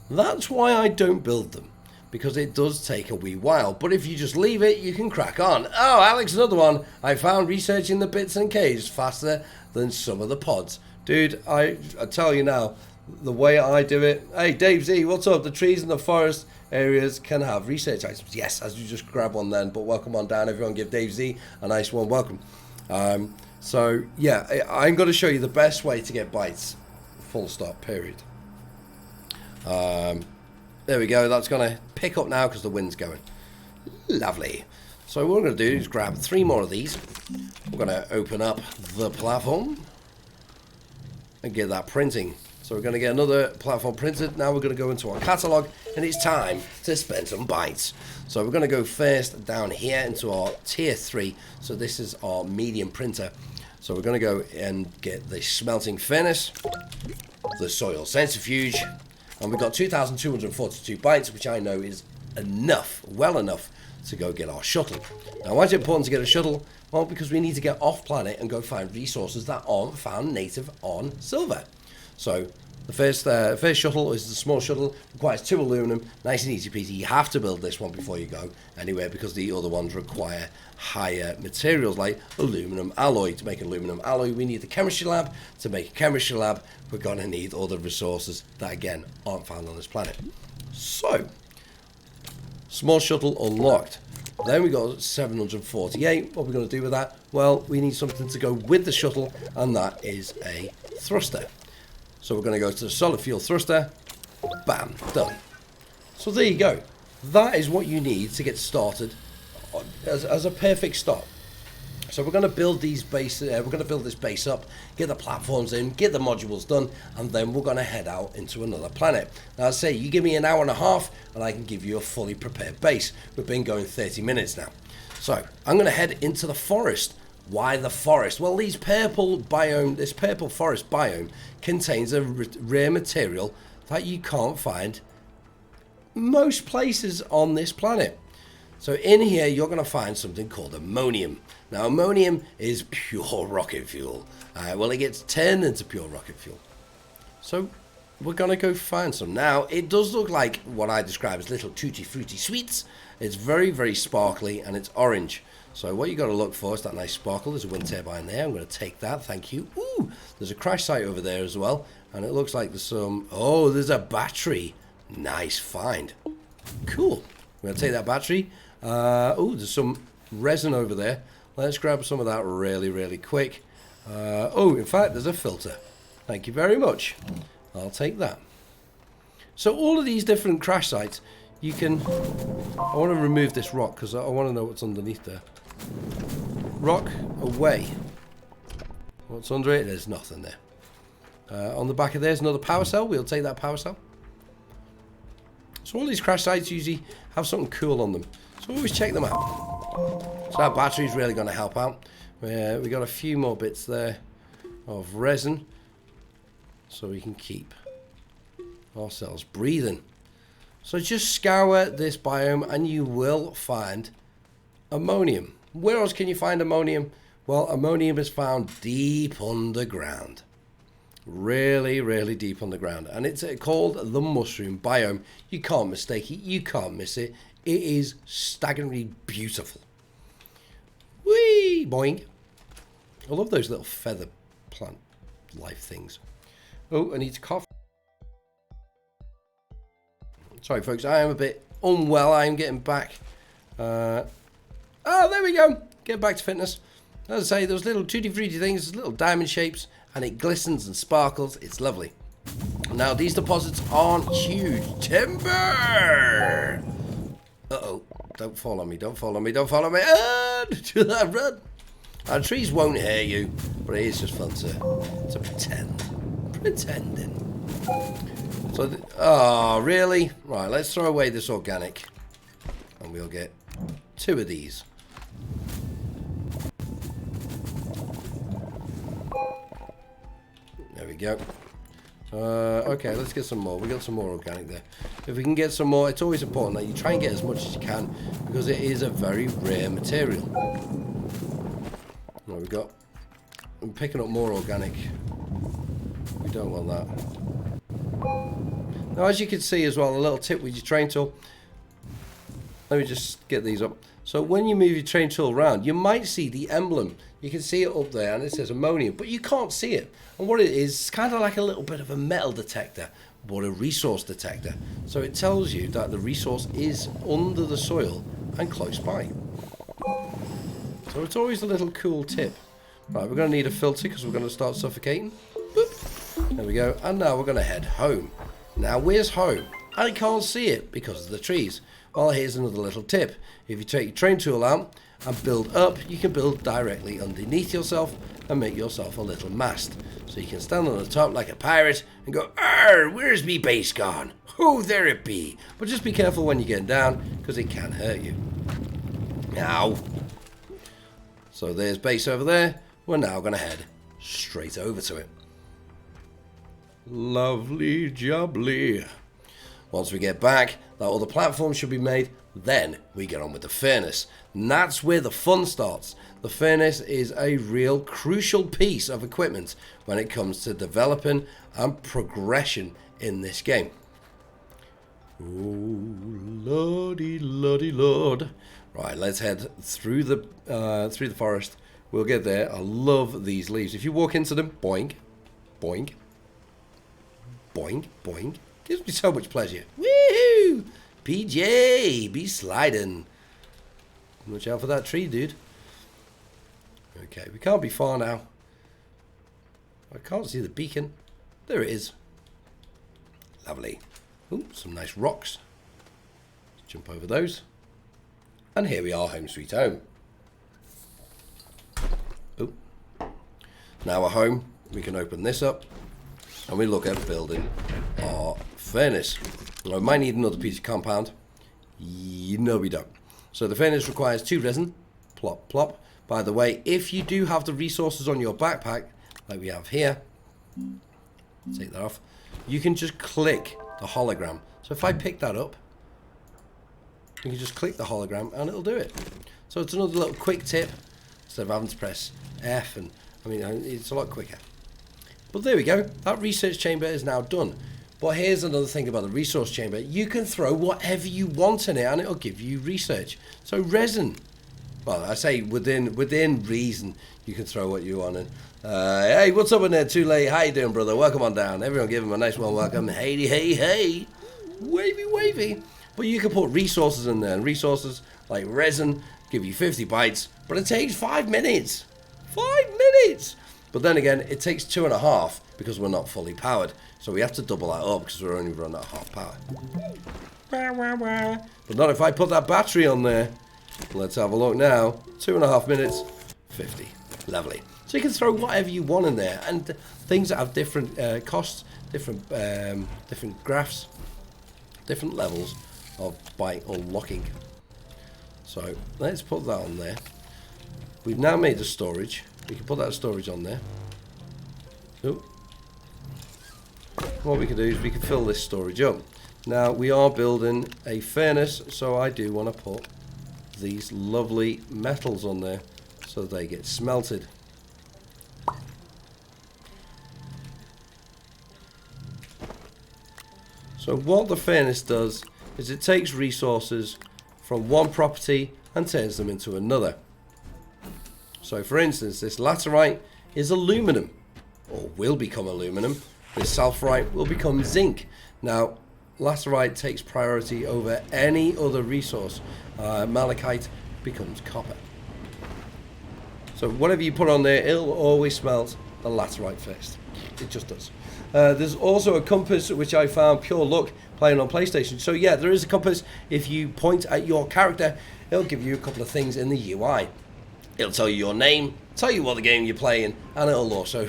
That's why I don't build them, because it does take a wee while. But if you just leave it, you can crack on. Oh, Alex, another one. I found researching the bits and caves faster than some of the pods. Dude, I tell you now, the way I do it. Hey, Dave Z, what's up? The trees in the forest areas can have research items. Yes, as you just grab one then. But welcome on down, everyone. Give Dave Z a nice warm welcome. So, yeah, I'm going to show you the best way to get bytes. Full stop, period. There we go. That's going to pick up now because the wind's going. Lovely. So what we're going to do is grab 3 more of these. We're going to open up the platform and get that printing. So we're going to get another platform printed. Now we're going to go into our catalog, and it's time to spend some bytes. So we're going to go first down here into our tier 3. So this is our medium printer. So we're going to go and get the smelting furnace, the soil centrifuge, and we've got 2,242 bytes, which I know is enough, well enough, to go get our shuttle. Now, why is it important to get a shuttle? Well, because we need to get off planet and go find resources that aren't found native on Silver. So the first shuttle is the small shuttle, requires 2 aluminum, nice and easy peasy. You have to build this one before you go anywhere, because the other ones require higher materials like aluminum alloy. To make aluminum alloy, we need the chemistry lab. To make a chemistry lab, we're going to need other resources that, again, aren't found on this planet. So, small shuttle unlocked. Then we got 748. What are we going to do with that? Well, we need something to go with the shuttle, and that is a thruster. So we're going to go to the solid fuel thruster. Bam, done. So there you go. That is what you need to get started as a perfect start. So we're going to build these base. We're going to build this base up, get the platforms in, get the modules done, and then we're going to head out into another planet. Now, I say you give me an hour and a half, and I can give you a fully prepared base. We've been going 30 minutes now. So I'm going to head into the forest. Why the forest? Well, this purple forest biome contains a rare material that you can't find most places on this planet. So in here, you're going to find something called ammonium. Now, ammonium is pure rocket fuel. Well, it gets turned into pure rocket fuel. So we're going to go find some. Now, it does look like what I describe as little tutti frutti sweets. It's very, very sparkly, and it's orange. So what you got to look for is that nice sparkle. There's a wind turbine there. I'm going to take that. Thank you. Ooh, there's a crash site over there as well. And it looks like there's some... Oh, there's a battery. Nice find. Cool. I'm going to take that battery. Oh, there's some resin over there. Let's grab some of that really, really quick. Oh, in fact, there's a filter. Thank you very much. I'll take that. So all of these different crash sites, you can... I want to remove this rock because I want to know what's underneath there. Rock away. What's under it? There's nothing there. On the back of there's another power cell. We'll take that power cell. So all these crash sites usually have something cool on them. So always check them out. So that battery's really going to help out. We got a few more bits there of resin. So we can keep ourselves breathing. So just scour this biome and you will find ammonium. Where else can you find ammonium? Well, ammonium is found deep underground. Really, really deep underground. And it's called the mushroom biome. You can't mistake it. You can't miss it. It is staggeringly beautiful. Whee! Boing. I love those little feather plant life things. Oh, I need to cough. Sorry, folks. I am a bit unwell. I am getting back. Oh, there we go. Get back to fitness. As I say, those little tutti frutti things, little diamond shapes, and it glistens and sparkles. It's lovely. Now, these deposits aren't huge. Timber! Uh-oh. Don't fall on me. Don't fall on me. Don't fall on me. Run. Our trees won't hurt you, but it is just fun to pretend. Pretending. So, oh, really? Right, let's throw away this organic. And we'll get 2 of these. There we go. Okay, let's get some more. We got some more organic there. If we can get some more, it's always important that you try and get as much as you can because it is a very rare material. There we go. I'm picking up more organic. We don't want that. Now, as you can see as well, a little tip with your train tool. Let me just get these up. So when you move your train tool around, you might see the emblem. You can see it up there and it says ammonium, but you can't see it. And what it is, it's kind of like a little bit of a metal detector, but a resource detector. So it tells you that the resource is under the soil and close by. So it's always a little cool tip. Right, we're going to need a filter because we're going to start suffocating. Boop. There we go. And now we're going to head home. Now, where's home? I can't see it because of the trees. Well, here's another little tip. If you take your train tool out and build up, you can build directly underneath yourself and make yourself a little mast. So you can stand on the top like a pirate and go, "Arr, where's me base gone? Oh, there it be." But just be careful when you get down because it can hurt you. Now, so there's base over there. We're now going to head straight over to it. Lovely jubbly. Once we get back, that other platform should be made. Then we get on with the furnace. And that's where the fun starts. The furnace is a real crucial piece of equipment when it comes to developing and progression in this game. Oh, lordy, lordy, lord. Right, let's head through the forest. We'll get there. I love these leaves. If you walk into them, boing, boing, boing, boing. Gives me so much pleasure. Woohoo! PJ, be sliding. Watch out for that tree, dude. Okay, we can't be far now. I can't see the beacon. There it is. Lovely. Ooh, some nice rocks. Let's jump over those. And here we are, home sweet home. Oh. Now we're home. We can open this up. And we look at building our furnace. Now, we might need another piece of compound. No, we don't. So the furnace requires 2 resin. Plop, plop. By the way, if you do have the resources on your backpack, like we have here, take that off, you can just click the hologram. So if I pick that up, you can just click the hologram and it'll do it. So it's another little quick tip, instead of having to press F, and I mean, it's a lot quicker. But there we go, that research chamber is now done. But here's another thing about the resource chamber. You can throw whatever you want in it and it'll give you research. So resin, well, I say within reason, you can throw what you want in. Hey, what's up in there, Too Late? How you doing, brother? Welcome on down. Everyone give him a nice warm welcome. Hey, hey, hey. Wavy, wavy. But you can put resources in there, and resources like resin give you 50 bytes, but it takes 5 minutes. 5 minutes! But then again, it takes 2.5 because we're not fully powered. So we have to double that up because we're only running at half power. But not if I put that battery on there. Let's have a look now. 2.5 minutes, 50. Lovely. So you can throw whatever you want in there, and things that have different costs, different graphs, different levels of byte unlocking. So let's put that on there. We've now made the storage. We can put that storage on there. Ooh. What we can do is we can fill this storage up. Now we are building a furnace, so I do want to put these lovely metals on there so they get smelted. So what the furnace does is it takes resources from one property and turns them into another. So for instance, this laterite is aluminum, or will become aluminum. This sulfurite will become zinc. Now, laterite takes priority over any other resource. Malachite becomes copper. So whatever you put on there, it'll always smelt the laterite first. It just does. There's also a compass which I found pure luck playing on PlayStation. So yeah, there is a compass. If you point at your character, it'll give you a couple of things in the UI. It'll tell you your name, tell you what the game you're playing, and it'll also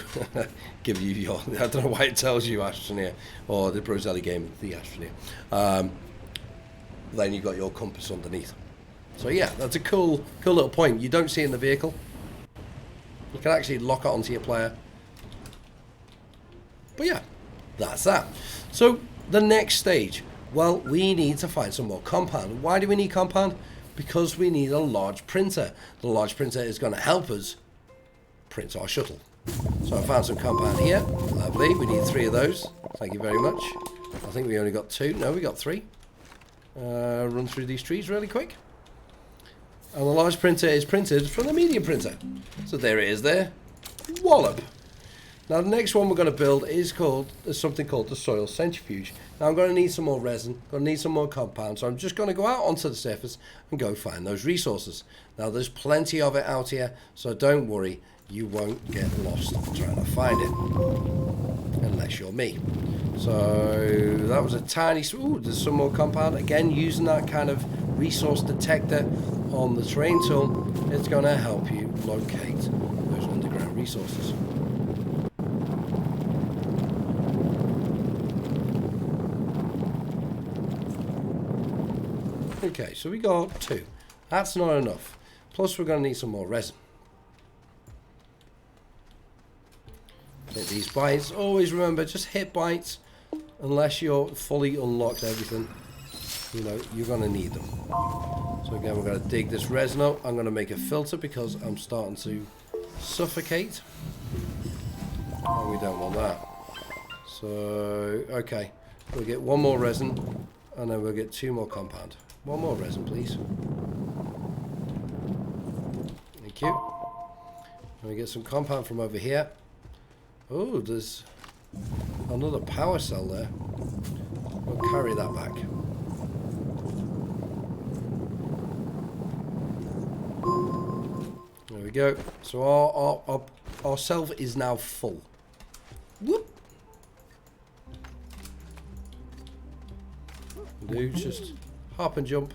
give you your, I don't know why it tells you Astroneer, or the Brozelli game, the Astroneer. Then you've got your compass underneath. So yeah, that's a cool little point. You don't see it in the vehicle. You can actually lock it onto your player. But yeah, that's that. So the next stage, well, we need to find some more compound. Why do we need compound? Because we need a large printer. The large printer is going to help us print our shuttle. So I found some compound here. Lovely. We need 3 of those. Thank you very much. I think we only got 2. No, we got 3. Run through these trees really quick. And the large printer is printed from the medium printer. So there it is there. Wallop. Now the next one we're going to build is something called the soil centrifuge. Now I'm going to need some more resin, going to need some more compound, so I'm just going to go out onto the surface and go find those resources. Now there's plenty of it out here, so don't worry, you won't get lost trying to find it, unless you're me. So that was a tiny, ooh, there's some more compound. Again, using that kind of resource detector on the terrain tool, it's going to help you locate those underground resources. Okay, so we got 2. That's not enough. Plus we're going to need some more resin. Hit these bytes. Always remember, just hit bytes. Unless you're fully unlocked everything, you know, you're going to need them. So again, we're going to dig this resin up. I'm going to make a filter because I'm starting to suffocate. And we don't want that. So, okay. We'll get 1 more resin. And then we'll get 2 more compound. 1 more resin, please. Thank you. And we get some compound from over here. Oh, there's another power cell there. We'll carry that back. There we go. So our cell is now full. Whoop. Do just hop and jump.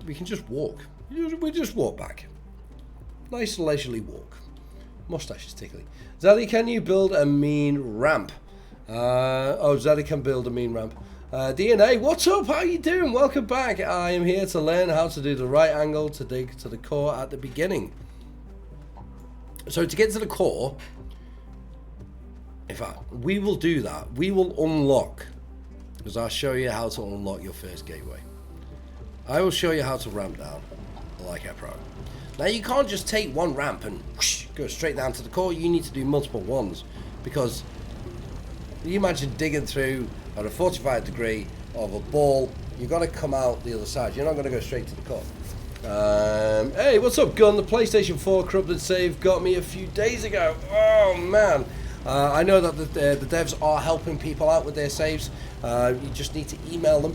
We can just walk. We just walk back. Nice leisurely walk. Mustache is tickly. Zaddy, can you build a mean ramp? Oh, Zaddy can build a mean ramp. DNA, what's up? How you doing? Welcome back. I am here to learn how to do the right angle to dig to the core at the beginning. So to get to the core, in fact, we will do that. We will unlock, because I'll show you how to unlock your first gateway. I will show you how to ramp down like a pro. Now you can't just take one ramp and whoosh, go straight down to the core. You need to do multiple ones, because you imagine digging through at a 45 degree of a ball. You've got to come out the other side. You're not going to go straight to the core. Hey, what's up, Gun? The PlayStation 4 corrupted save got me a few days ago. Oh man. I know that the devs are helping people out with their saves. You just need to email them.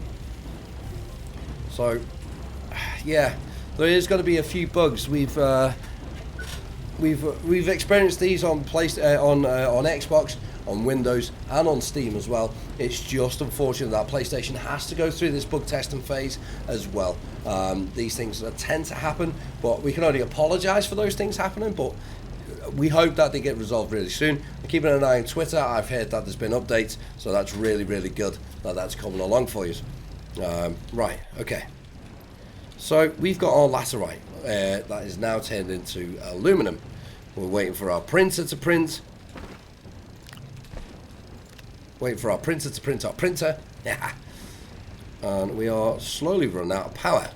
So, yeah, there is going to be a few bugs. We've experienced these on Xbox, on Windows, and on Steam as well. It's just unfortunate that PlayStation has to go through this bug testing phase as well. These things tend to happen, but we can only apologise for those things happening. But we hope that they get resolved really soon. I'm keeping an eye on Twitter. I've heard that there's been updates, so that's really, really good that that's coming along for you. Right, okay. So we've got our laterite that is now turned into aluminum. We're waiting for our printer to print. Waiting for our printer to print our printer. And we are slowly running out of power.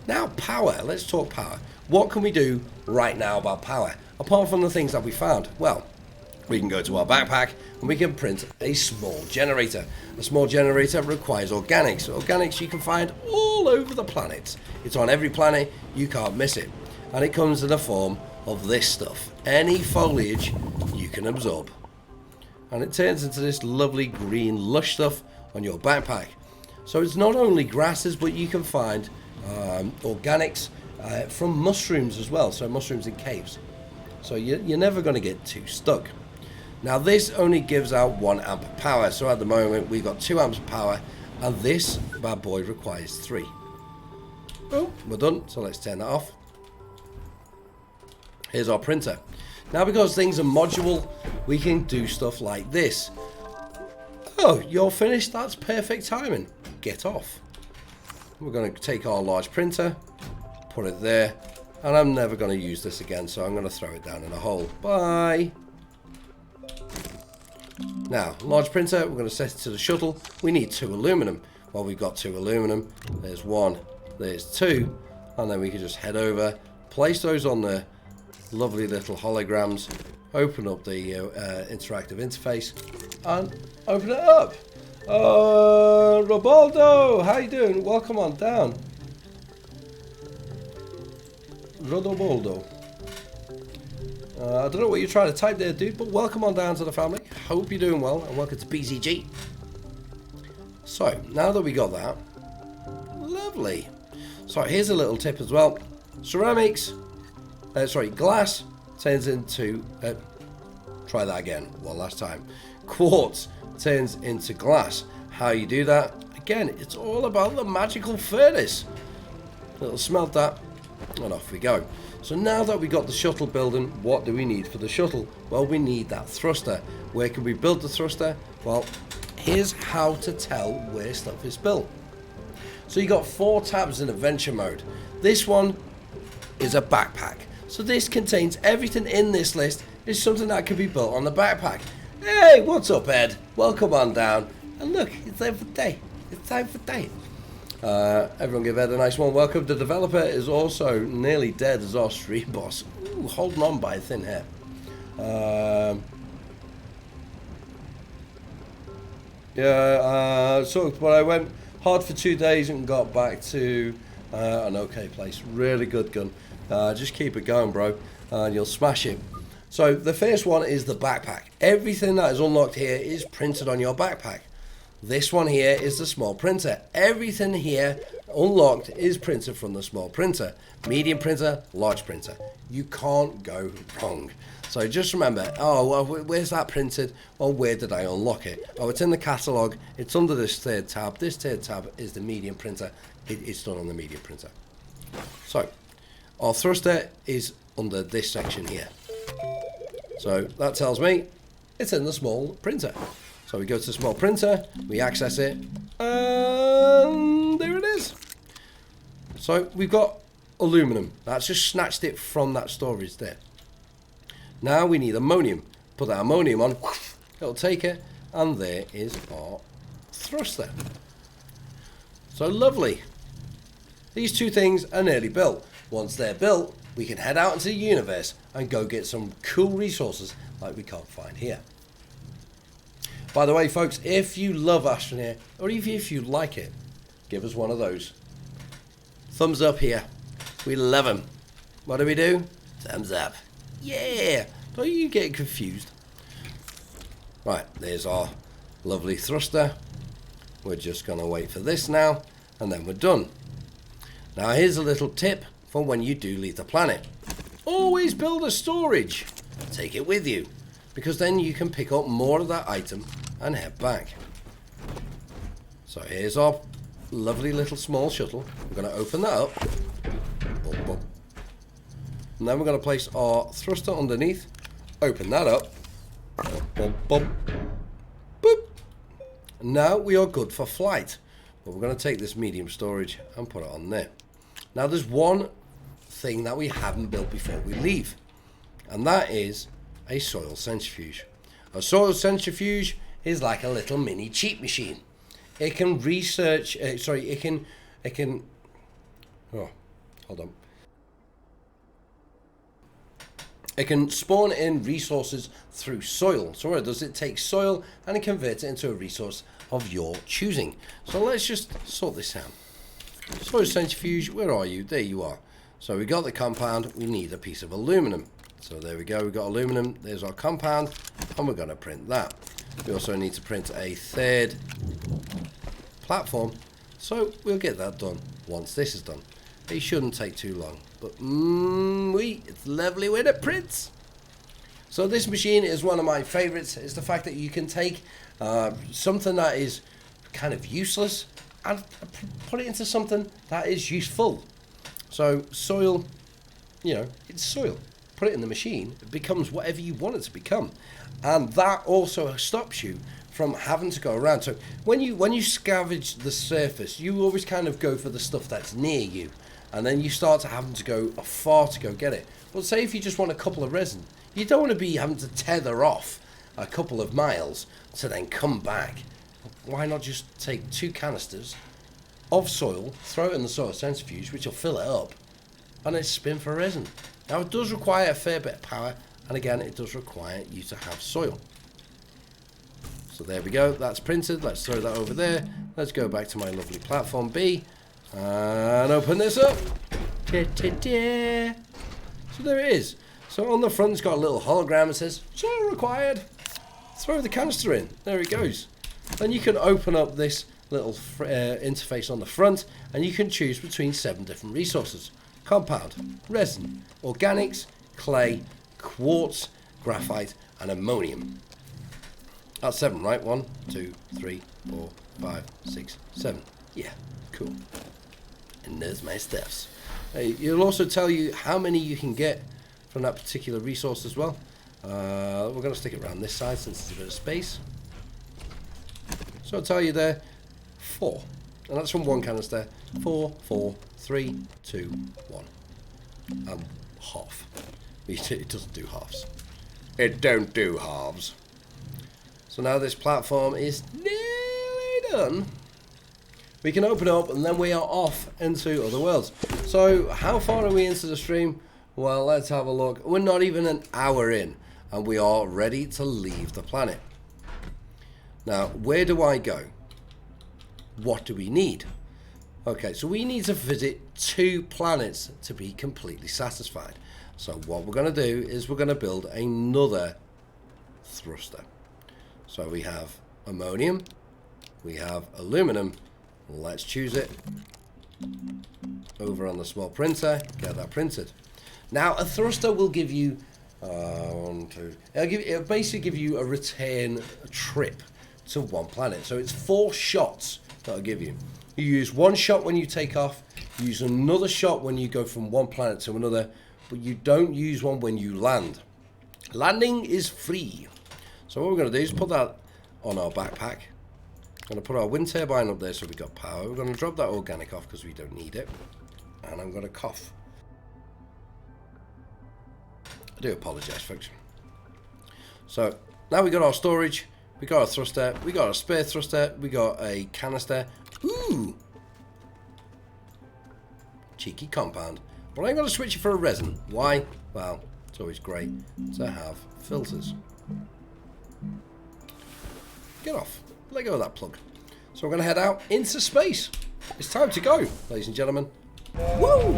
Now power, let's talk power. What can we do right now about power? Apart from the things that we found, well, we can go to our backpack and we can print a small generator. A small generator requires organics. Organics you can find all over the planet. It's on every planet, you can't miss it. And it comes in the form of this stuff. Any foliage you can absorb. And it turns into this lovely green lush stuff on your backpack. So it's not only grasses, but you can find organics from mushrooms as well. So mushrooms in caves. So you're never going to get too stuck. Now this only gives out 1 amp of power. So at the moment we've got 2 amps of power, and this bad boy requires 3. Oh, we're done. So let's turn that off. Here's our printer. Now because things are modular, we can do stuff like this. Oh, you're finished? That's perfect timing. Get off. We're going to take our large printer, put it there. And I'm never going to use this again, so I'm going to throw it down in a hole. Bye! Now, large printer, we're going to set it to the shuttle. We need 2 aluminum. Well, we've got 2 aluminum. There's 1, there's 2. And then we can just head over, place those on the lovely little holograms, open up the interactive interface, and open it up. Robaldo, how you doing? Welcome on down. Rodoboldo. I don't know what you're trying to type there, dude, but welcome on down to the family. Hope you're doing well, and welcome to PCG. So, now that we got that, lovely. So, here's a little tip as well. Ceramics, glass turns into, try that again, one last time. Quartz turns into glass. How you do that? Again, it's all about the magical furnace. Little smelt that. And off we go. So now that we got the shuttle building, what do we need for the shuttle? Well, we need that thruster. Where can we build the thruster? Well, here's how to tell where stuff is built. So you got 4 tabs in adventure mode. This one is a backpack. So this contains everything in this list is something that can be built on the backpack. Hey, what's up, Ed? Welcome on down. And look, it's time for day. It's time for day. Everyone give Ed a nice one. Welcome. The developer is also nearly dead as our street boss. Ooh, holding on by a thin hair. Sucked, but I went hard for 2 days and got back to an okay place. Really good gun. Just keep it going, bro, and you'll smash it. So the first one is the backpack. Everything that is unlocked here is printed on your backpack. This one here is the small printer. Everything here unlocked is printed from the small printer. Medium printer, large printer. You can't go wrong. So just remember, oh, well, where's that printed? Or where did I unlock it? Oh, it's in the catalogue. It's under this 3rd tab. This 3rd tab is the medium printer. It's done on the medium printer. So our thruster is under this section here. So that tells me it's in the small printer. So we go to the small printer, we access it, and there it is. So we've got aluminum. That's just snatched it from that storage there. Now we need ammonium. Put that ammonium on, it'll take it, and there is our thruster. So lovely. These two things are nearly built. Once they're built, we can head out into the universe and go get some cool resources like we can't find here. By the way, folks, if you love Astroneer, or even if you like it, give us one of those. Thumbs up here. We love them. What do? Thumbs up. Yeah! Don't you get confused. Right, there's our lovely thruster. We're just going to wait for this now, and then we're done. Now here's a little tip for when you do leave the planet. Always build a storage. Take it with you, because then you can pick up more of that item and head back. So here's our lovely little small shuttle. We're going to open that up. Boom, boom. And then we're going to place our thruster underneath. Open that up. Boom, boom. Boop. And now we are good for flight. But we're going to take this medium storage and put it on there. Now there's one thing that we haven't built before we leave, and that is a soil centrifuge. A soil centrifuge is like a little mini cheat machine. It can research, oh, hold on. It can spawn in resources through soil. So what it does, it takes soil and it converts it into a resource of your choosing. So let's just sort this out. Soil centrifuge, where are you? There you are. So we got the compound, we need a piece of aluminum. So there we go, we got aluminum, there's our compound, and we're going to print that. We also need to print a third platform, so we'll get that done once this is done. It shouldn't take too long, but it's lovely when it prints. So this machine is one of my favorites. It's the fact that you can take something that is kind of useless and put it into something that is useful. So soil, it's soil. Put it in the machine, it becomes whatever you want it to become. And that also stops you from having to go around. So when you scavenge the surface, you always kind of go for the stuff that's near you. And then you start to having to go far to go get it. Well, say if you just want a couple of resin, you don't want to be having to tether off a couple of miles to then come back. Why not just take 2 canisters of soil, throw it in the soil centrifuge, which will fill it up, and it's spin for resin. Now it does require a fair bit of power, and again it does require you to have soil. So there we go, that's printed. Let's throw that over there. Let's go back to my lovely platform B and open this up. Ta-ta-ta. So there it is. So on the front it's got a little hologram that says soil required. Throw the canister in, there it goes. Then you can open up this little interface on the front, and you can choose between 7 different resources: compound, resin, organics, clay, quartz, graphite, and ammonium. That's 7, right? 1, 2, 3, 4, 5, 6, 7. Yeah, cool. And there's my stuffs. It'll also tell you how many you can get from that particular resource as well. We're going to stick it around this side since there's a bit of space. So I'll tell you there, 4. And that's from 1 canister. 4, 4, 3, 2, 1. Half. It doesn't do halves. It don't do halves. So now this platform is nearly done. We can open up and then we are off into other worlds. So how far are we into the stream? Well, let's have a look. We're not even an hour in and we are ready to leave the planet. Now, where do I go? What do we need? Okay, so we need to visit 2 planets to be completely satisfied. So what we're going to do is we're going to build another thruster. So we have ammonium, we have aluminum. Let's choose it. Over on the small printer, get that printed. Now a thruster will give you it'll basically give you a return trip to 1 planet. So it's 4 shots that'll give you. You use 1 shot when you take off, you use another shot when you go from 1 planet to another, but you don't use one when you land. Landing is free. So what we're going to do is put that on our backpack. I'm going to put our wind turbine up there so we've got power. We're going to drop that organic off because we don't need it. And I'm going to cough. I do apologise, folks. So now we got our storage, we got our thruster, we got our spare thruster, we got a canister. Ooh! Cheeky compound. But I'm going to switch it for a resin. Why? Well, it's always great to have filters. Get off. Let go of that plug. So we're going to head out into space. It's time to go, ladies and gentlemen. Woo!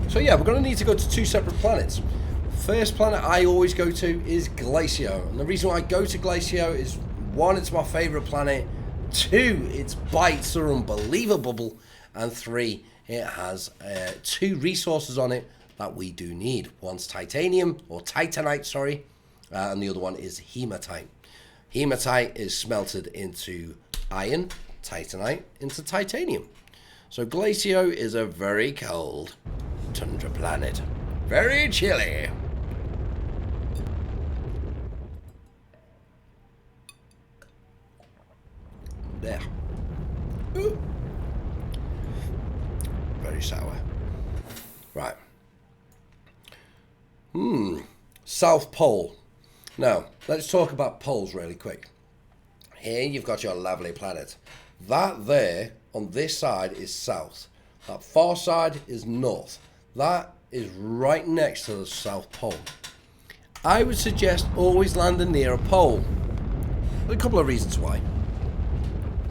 So yeah, we're going to need to go to 2 separate planets. First planet I always go to is Galatia. And the reason why I go to Galatia is, 1, it's my favourite planet. 2, its bytes are unbelievable. And 3, it has 2 resources on it that we do need. One's titanium, or titanite, sorry. And the other one is hematite. Hematite is smelted into iron, titanite into titanium. So Galatia is a very cold tundra planet. Very chilly. There. Ooh. Very sour. Right. South Pole. Now, let's talk about poles really quick. Here you've got your lovely planet. That there, on this side, is south. That far side is north. That is right next to the South Pole. I would suggest always landing near a pole. A couple of reasons why.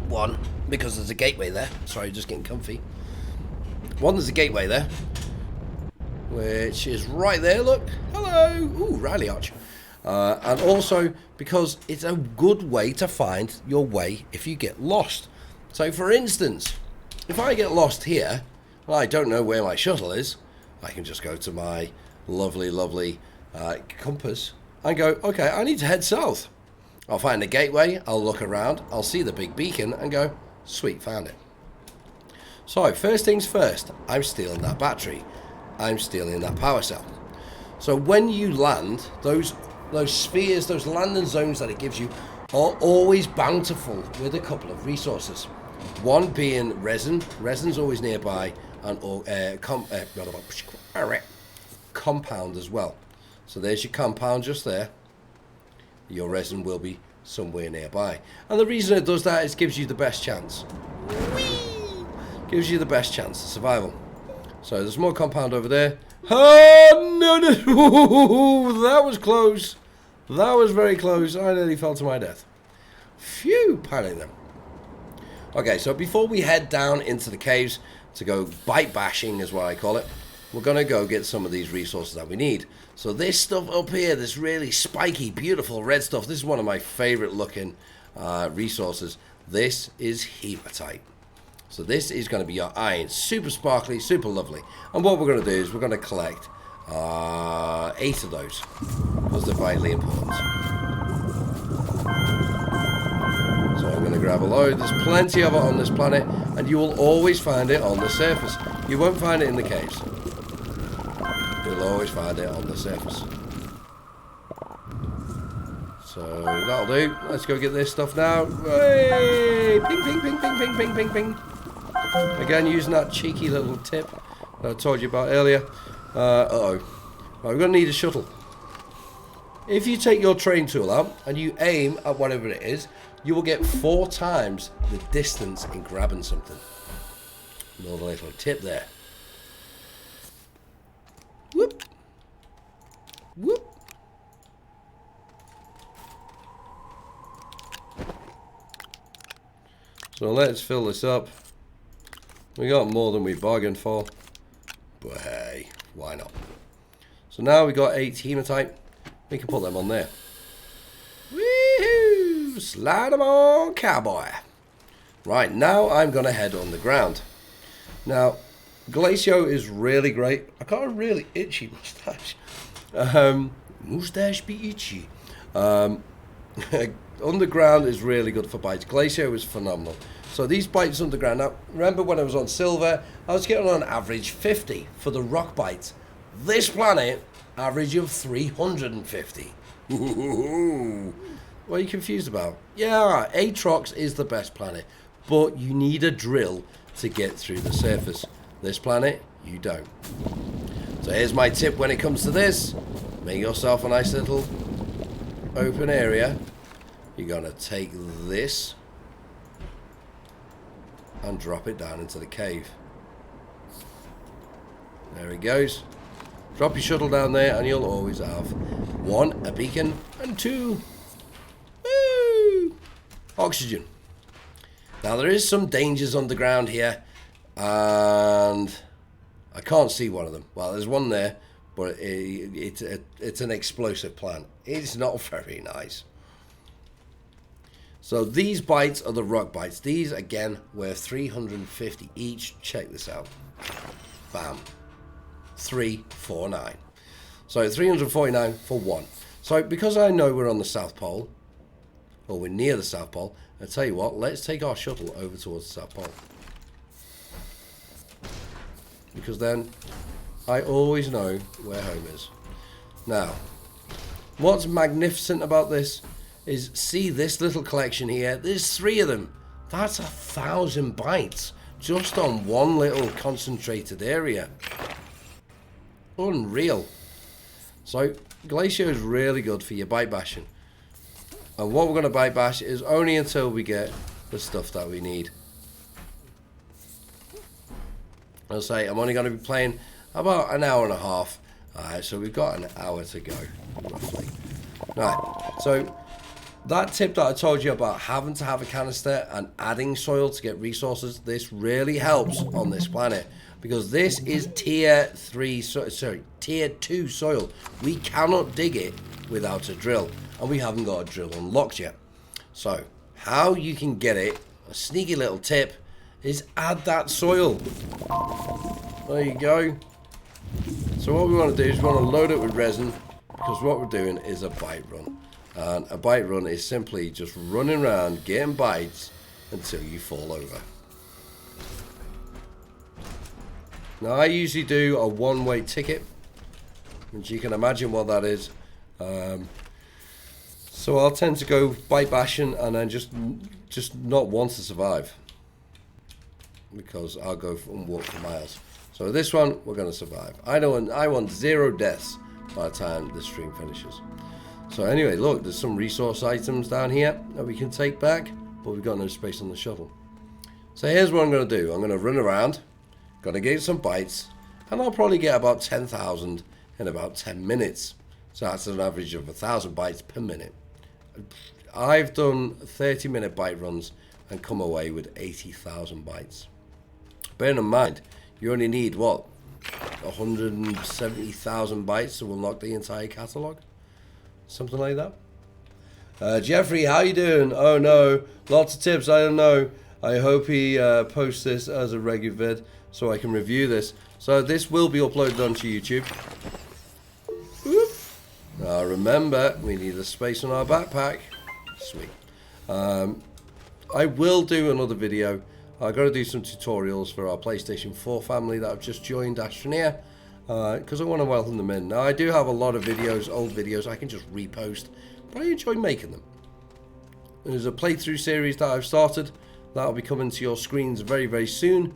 1, because there's a gateway there. Sorry, just getting comfy. 1, there's a gateway there, which is right there, look. Hello. Ooh, Riley Arch. And also because it's a good way to find your way if you get lost. So for instance, if I get lost here, well, I don't know where my shuttle is, I can just go to my lovely compass and go, okay, I need to head south. I'll find the gateway, I'll look around, I'll see the big beacon and go, sweet, found it. So first things first, I'm stealing that battery. I'm stealing that power cell. So when you land, those spheres, those landing zones that it gives you are always bountiful with a couple of resources. 1 being resin. Resin's always nearby, and compound as well. So there's your compound just there. Your resin will be somewhere nearby. And the reason it does that is it gives you the best chance. Whee! Gives you the best chance of survival. So there's more compound over there. Oh, no. That was close. That was very close. I nearly fell to my death. Phew, piling them. Okay, so before we head down into the caves to go byte bashing is what I call it, we're going to go get some of these resources that we need. So this stuff up here, this really spiky, beautiful red stuff, this is one of my favorite looking resources. This is hematite. So this is going to be your iron. Super sparkly, super lovely. And what we're going to do is we're going to collect 8 of those, because they're vitally important. So I'm going to grab a load. There's plenty of it on this planet, and you will always find it on the surface. You won't find it in the caves. You'll always find it on the surface. So that'll do. Let's go get this stuff now. Hey! Ping, ping, ping, ping, ping, ping, ping, ping. Again, using that cheeky little tip that I told you about earlier. Uh-oh. Right, we're going to need a shuttle. If you take your train tool out and you aim at whatever it is, you will get 4 times the distance in grabbing something. Another little tip there. Whoop. Whoop. So let's fill this up. We got more than we bargained for, but hey, why not? So now we got 8 hematite. We can put them on there. Woohoo! Slide them on, cowboy. Right, now I'm going to head on the ground. Now, Galatia is really great. I got a really itchy moustache. Moustache be itchy. Underground is really good for bytes. Galatia was phenomenal. So these bytes underground, now remember when I was on silver, I was getting on average 50 for the rock bytes. This planet, average of 350. What are you confused about? Yeah, Atrox is the best planet, but you need a drill to get through the surface. This planet, you don't. So here's my tip when it comes to this. Make yourself a nice little open area. You're going to take this and drop it down into the cave. There it goes. Drop your shuttle down there and you'll always have 1, a beacon, and 2, woo, oxygen. Now there is some dangers underground here, and I can't see one of them. Well, there's one there, but it's an explosive plant. It's not very nice. So these bytes are the rock bytes. These, again, were 350 each. Check this out. Bam. 349. So 349 for one. So because I know we're on the South Pole, or we're near the South Pole, I tell you what, let's take our shuttle over towards the South Pole. Because then I always know where home is. Now, what's magnificent about this is, see this little collection here? There's 3 of them. That's 1,000 bytes just on one little concentrated area. Unreal. So Galatia is really good for your byte bashing. And what we're going to byte bash is only until we get the stuff that we need. I'll say I'm only going to be playing about an hour and a half. Alright, so we've got an hour to go, roughly. Right, so that tip that I told you about having to have a canister and adding soil to get resources, this really helps on this planet. Because this is tier 2 soil. We cannot dig it without a drill. And we haven't got a drill unlocked yet. So, how you can get it, a sneaky little tip, is add that soil. There you go. So what we want to do is we want to load it with resin, because what we're doing is a byte run. And a byte run is simply just running around getting bytes until you fall over. Now I usually do a one-way ticket, which you can imagine what that is. So I'll tend to go byte bashing and then just not want to survive, because I'll go and walk for miles. So this one we're going to survive. I want 0 deaths by the time the stream finishes. So anyway, look, there's some resource items down here that we can take back, but we've got no space on the shuttle. So here's what I'm going to do. I'm going to run around, going to get some bytes, and I'll probably get about 10,000 in about 10 minutes. So that's an average of 1,000 bytes per minute. I've done 30-minute byte runs and come away with 80,000 bytes. Bearing in mind, you only need, what, 170,000 bytes to unlock the entire catalogue? Something like that. Jeffrey, how you doing? Oh no, lots of tips, I don't know. I hope he posts this as a regular vid so I can review this. So this will be uploaded onto YouTube. Whoop. Now remember, we need a space on our backpack. Sweet. I will do another video. I've got to do some tutorials for our PlayStation 4 family that have just joined Astroneer, because I want to welcome them in. Now I do have a lot of videos, old videos, I can just repost, but I enjoy making them. There's a playthrough series that I've started that will be coming to your screens very, very soon.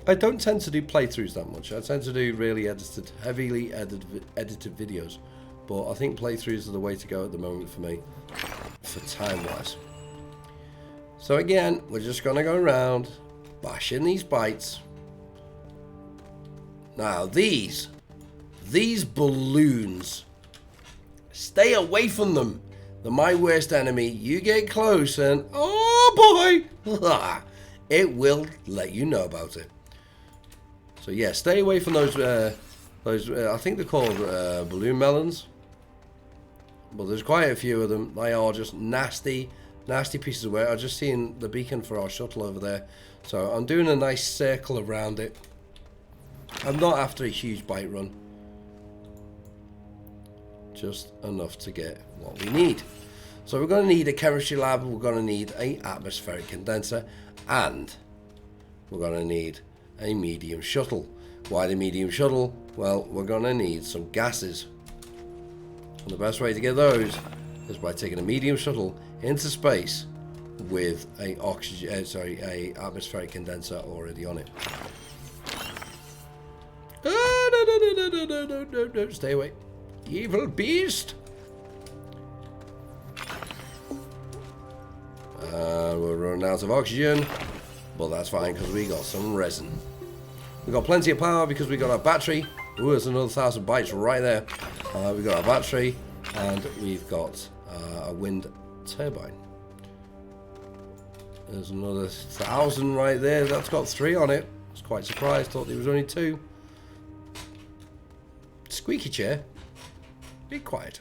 I don't tend to do playthroughs that much. I tend to do really edited, heavily edited videos, but I think playthroughs are the way to go at the moment for me, for time-wise. So again, we're just going to go around bashing these bytes. Now these balloons, stay away from them. They're my worst enemy. You get close and oh boy, it will let you know about it. So yeah, stay away from those I think they're called balloon melons. But there's quite a few of them. They are just nasty pieces of work. I've just seen the beacon for our shuttle over there. So I'm doing a nice circle around it. I'm not after a huge byte run. Just enough to get what we need. So we're going to need a chemistry lab, we're going to need an atmospheric condenser, and we're going to need a medium shuttle. Why the medium shuttle? Well, we're going to need some gases. And the best way to get those is by taking a medium shuttle into space with a atmospheric condenser already on it. No, stay away. Evil beast. We're running out of oxygen, but that's fine because we got some resin. We got plenty of power because we got our battery. Ooh, there's another 1,000 bytes right there. We got our battery, and we've got a wind turbine. There's another 1,000 right there. That's got 3 on it. I was quite surprised. Thought there was only 2. Squeaky chair. Be quiet.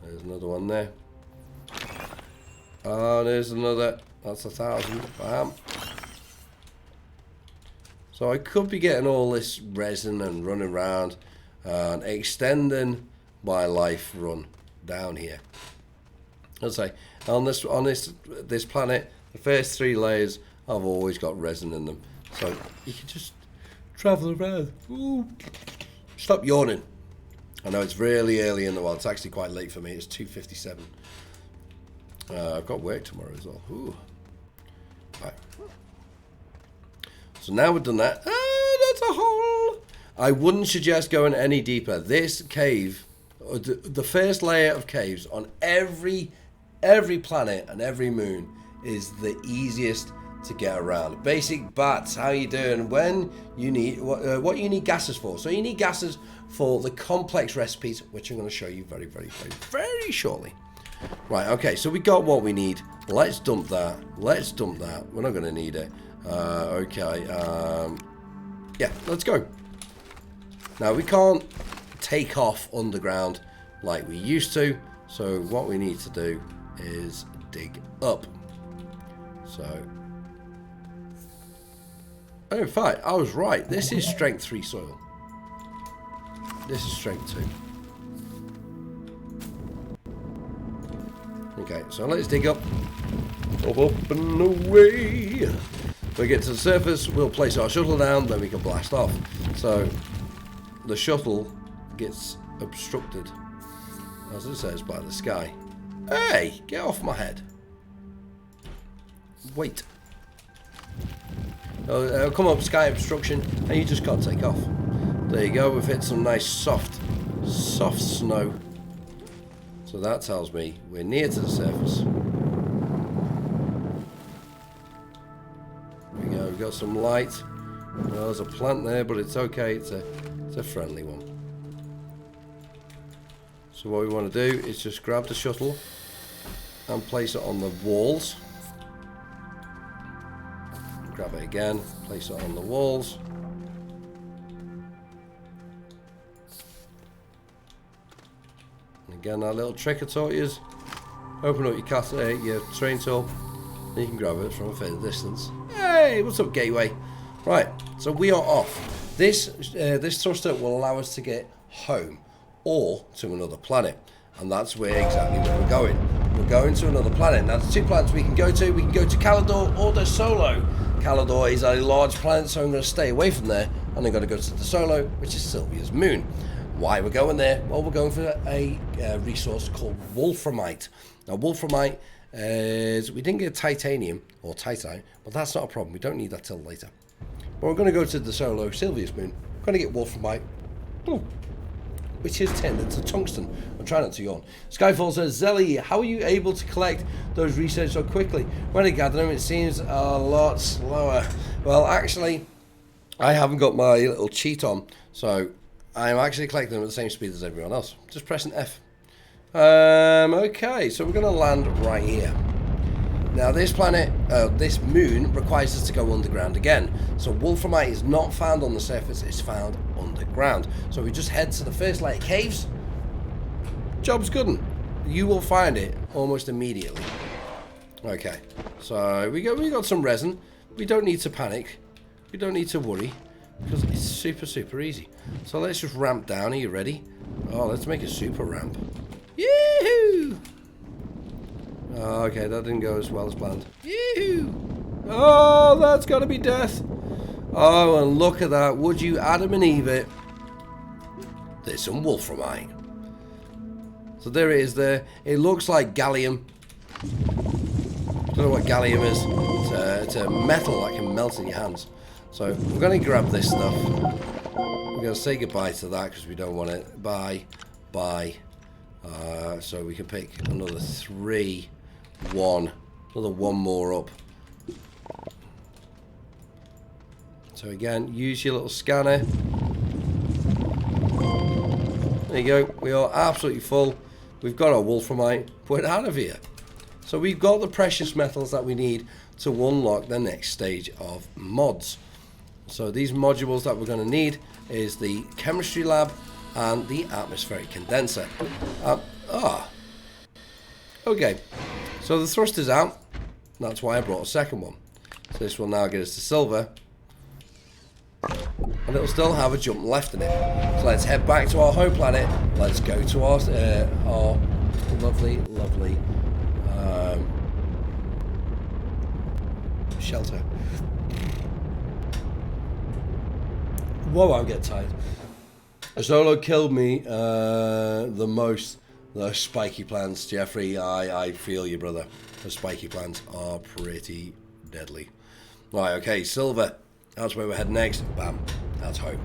There's another one there. Oh, there's another. That's 1,000. Bam. So I could be getting all this resin and running around and extending my life run down here. I'll say on this planet, the first 3 layers have always got resin in them, so you can just travel around. Ooh. Stop yawning. I know it's really early in the world. It's actually quite late for me. It's 2:57. I've got work tomorrow as well. Ooh. Right. So now we've done that. That's a hole. I wouldn't suggest going any deeper. This cave, the first layer of caves on every planet and every moon is the easiest to get around. Basic bats, how you doing? When you need what you need gases for. So you need gases for the complex recipes, which I'm going to show you very, very, very, very shortly. Right, okay, so we got what we need. Let's dump that. Let's dump that. We're not going to need it. Okay, yeah, let's go. Now, we can't take off underground like we used to, so what we need to do is dig up. So, in fact, I was right. This is strength 3 soil. This is strength 2. Okay, so let's dig up. Up and away. When we get to the surface, we'll place our shuttle down, then we can blast off. So the shuttle gets obstructed, as it says, by the sky. Hey, get off my head. Wait. It'll come up sky obstruction, and you just can't take off. There you go, we've hit some nice soft snow. So that tells me we're near to the surface. There we go, we've got some light. Well, there's a plant there, but it's okay, it's a friendly one. So what we want to do is just grab the shuttle and place it on the walls. Grab it again, place it on the walls. Again, that little trick I taught you is open up your train tool, and you can grab it from a further distance. Hey, what's up, Gateway? Right, so we are off. This thruster will allow us to get home or to another planet, and that's where exactly where we're going. We're going to another planet. Now, there's 2 planets we can go to. We can go to Calator or Desolo. Calator is a large planet, so I'm going to stay away from there, and I'm going to go to Desolo, which is Sylvia's moon. Why we're going there? Well, we're going for a resource called wolframite. Now, wolframite is, we didn't get titanium or titite, but that's not a problem. We don't need that till later. But we're going to go to the Desolo, Sylvia's moon. We're going to get wolframite, which is turned into tungsten. I'm trying not to yawn. Skyfall says, Zelly, how are you able to collect those research so quickly? When I gather them, it seems a lot slower. Well, actually, I haven't got my little cheat on, so I'm actually collecting them at the same speed as everyone else. Just pressing F. Okay, so we're going to land right here. Now, this planet, this moon, requires us to go underground again. So wolframite is not found on the surface, it's found underground. So we just head to the first layer caves. Job's good. You will find it almost immediately. Okay, so we got some resin. We don't need to panic. We don't need to worry, because it's super easy. So let's just ramp down. Are you ready? Oh, let's make a super ramp. Yee-hoo! Okay, that didn't go as well as planned. Yoo-hoo! Oh, that's got to be death. Oh, and look at that. Would you Adam and Eve it? There's some wolframite. So there it is there. It looks like gallium. I don't know what gallium is. It's a metal that can melt in your hands. So we're going to grab this stuff. We're going to say goodbye to that because we don't want it. Bye. Bye. So we can pick another 3. 1. Another 1 more up. So again, use your little scanner. There you go. We are absolutely full. We've got our wolframite. We're out of here. So we've got the precious metals that we need to unlock the next stage of mods. So these modules that we're going to need is the chemistry lab and the atmospheric condenser. Okay. So the thruster's out. That's why I brought a second one. So this will now get us to silver. And it'll still have a jump left in it. So let's head back to our home planet. Let's go to our lovely shelter. Whoa, I'm getting tired. Desolo killed me the most. The spiky plants, Jeffrey. I feel you, brother. The spiky plants are pretty deadly. Right, okay, silver. That's where we're heading next. Bam. That's home.